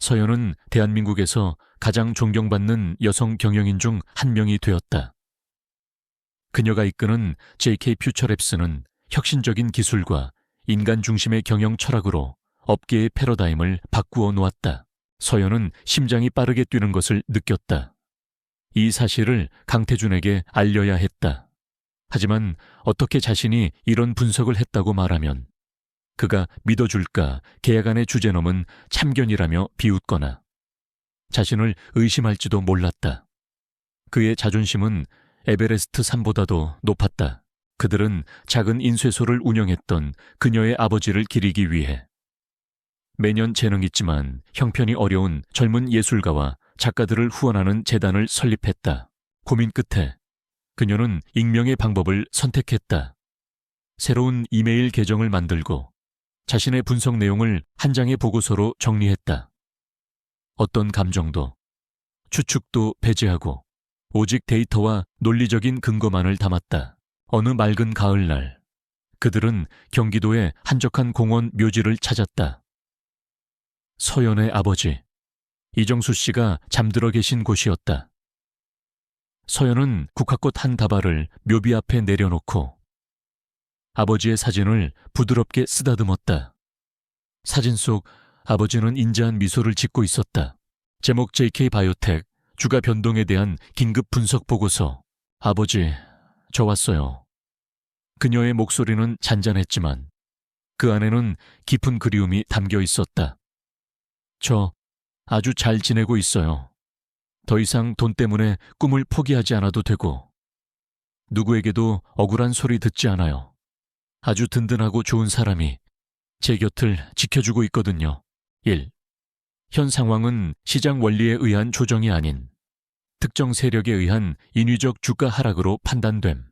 서연은 대한민국에서 가장 존경받는 여성 경영인 중 한 명이 되었다. 그녀가 이끄는 JK퓨처랩스는 혁신적인 기술과 인간 중심의 경영 철학으로 업계의 패러다임을 바꾸어 놓았다. 서연은 심장이 빠르게 뛰는 것을 느꼈다. 이 사실을 강태준에게 알려야 했다. 하지만 어떻게 자신이 이런 분석을 했다고 말하면 그가 믿어줄까 계약 안의 주제넘은 참견이라며 비웃거나 자신을 의심할지도 몰랐다. 그의 자존심은 에베레스트 산보다도 높았다. 그들은 작은 인쇄소를 운영했던 그녀의 아버지를 기리기 위해 매년 재능 있지만 형편이 어려운 젊은 예술가와 작가들을 후원하는 재단을 설립했다. 고민 끝에 그녀는 익명의 방법을 선택했다. 새로운 이메일 계정을 만들고 자신의 분석 내용을 한 장의 보고서로 정리했다. 어떤 감정도 추측도 배제하고 오직 데이터와 논리적인 근거만을 담았다. 어느 맑은 가을날 그들은 경기도의 한적한 공원 묘지를 찾았다. 서연의 아버지 이정수 씨가 잠들어 계신 곳이었다. 서연은 국화꽃 한 다발을 묘비 앞에 내려놓고 아버지의 사진을 부드럽게 쓰다듬었다. 사진 속 아버지는 인자한 미소를 짓고 있었다. 제목 JK 바이오텍 주가 변동에 대한 긴급 분석 보고서. 아버지, 저 왔어요. 그녀의 목소리는 잔잔했지만 그 안에는 깊은 그리움이 담겨 있었다. 저 아주 잘 지내고 있어요. 더 이상 돈 때문에 꿈을 포기하지 않아도 되고 누구에게도 억울한 소리 듣지 않아요. 아주 든든하고 좋은 사람이 제 곁을 지켜주고 있거든요. 1. 현 상황은 시장 원리에 의한 조정이 아닌 특정 세력에 의한 인위적 주가 하락으로 판단됨.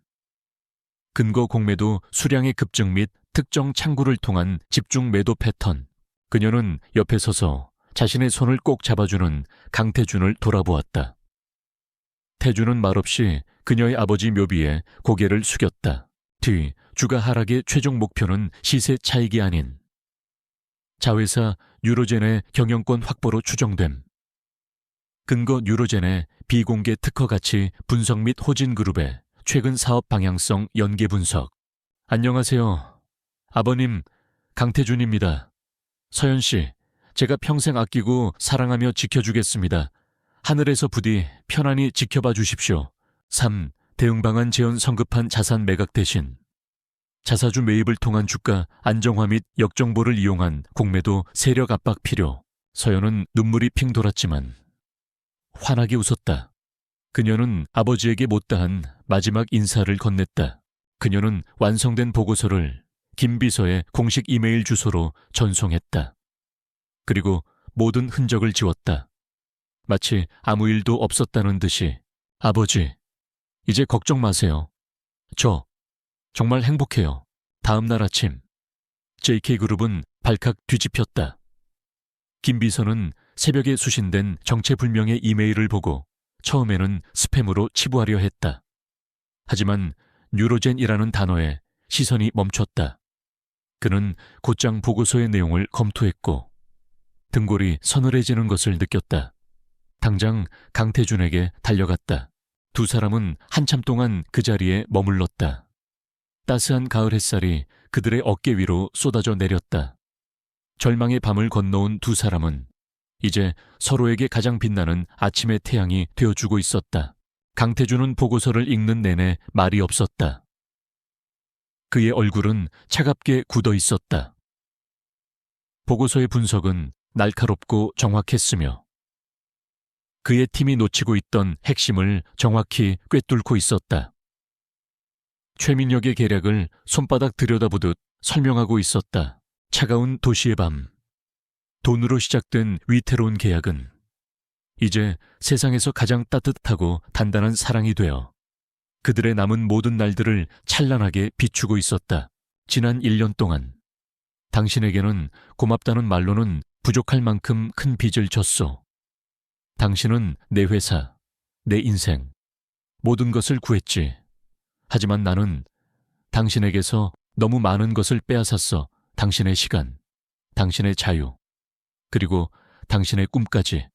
근거 공매도 수량의 급증 및 특정 창구를 통한 집중 매도 패턴. 그녀는 옆에 서서 자신의 손을 꼭 잡아주는 강태준을 돌아보았다. 태준은 말없이 그녀의 아버지 묘비에 고개를 숙였다. 뒤 주가 하락의 최종 목표는 시세 차익이 아닌 자회사 뉴로젠의 경영권 확보로 추정됨. 근거 뉴로젠의 비공개 특허 가치 분석 및 호진그룹의 최근 사업 방향성 연계 분석. 안녕하세요. 아버님, 강태준입니다. 서연 씨, 제가 평생 아끼고 사랑하며 지켜주겠습니다. 하늘에서 부디 편안히 지켜봐 주십시오. 3. 대응방안 재현 성급한 자산 매각 대신 자사주 매입을 통한 주가 안정화 및 역정보를 이용한 공매도 세력 압박 필요. 서연은 눈물이 핑 돌았지만 환하게 웃었다. 그녀는 아버지에게 못다한 마지막 인사를 건넸다. 그녀는 완성된 보고서를 김 비서의 공식 이메일 주소로 전송했다. 그리고 모든 흔적을 지웠다. 마치 아무 일도 없었다는 듯이. 아버지, 이제 걱정 마세요. 저 정말 행복해요. 다음 날 아침 JK그룹은 발칵 뒤집혔다. 김 비서는 새벽에 수신된 정체불명의 이메일을 보고 처음에는 스팸으로 치부하려 했다. 하지만 뉴로젠이라는 단어에 시선이 멈췄다. 그는 곧장 보고서의 내용을 검토했고 등골이 서늘해지는 것을 느꼈다. 당장 강태준에게 달려갔다. 두 사람은 한참 동안 그 자리에 머물렀다. 따스한 가을 햇살이 그들의 어깨 위로 쏟아져 내렸다. 절망의 밤을 건너온 두 사람은 이제 서로에게 가장 빛나는 아침의 태양이 되어주고 있었다. 강태준은 보고서를 읽는 내내 말이 없었다. 그의 얼굴은 차갑게 굳어 있었다. 보고서의 분석은 날카롭고 정확했으며 그의 팀이 놓치고 있던 핵심을 정확히 꿰뚫고 있었다. 최민혁의 계략을 손바닥 들여다보듯 설명하고 있었다. 차가운 도시의 밤. 돈으로 시작된 위태로운 계약은 이제 세상에서 가장 따뜻하고 단단한 사랑이 되어 그들의 남은 모든 날들을 찬란하게 비추고 있었다. 지난 1년 동안 당신에게는 고맙다는 말로는 부족할 만큼 큰 빚을 졌소. 당신은 내 회사, 내 인생, 모든 것을 구했지. 하지만 나는 당신에게서 너무 많은 것을 빼앗았어. 당신의 시간, 당신의 자유, 그리고 당신의 꿈까지.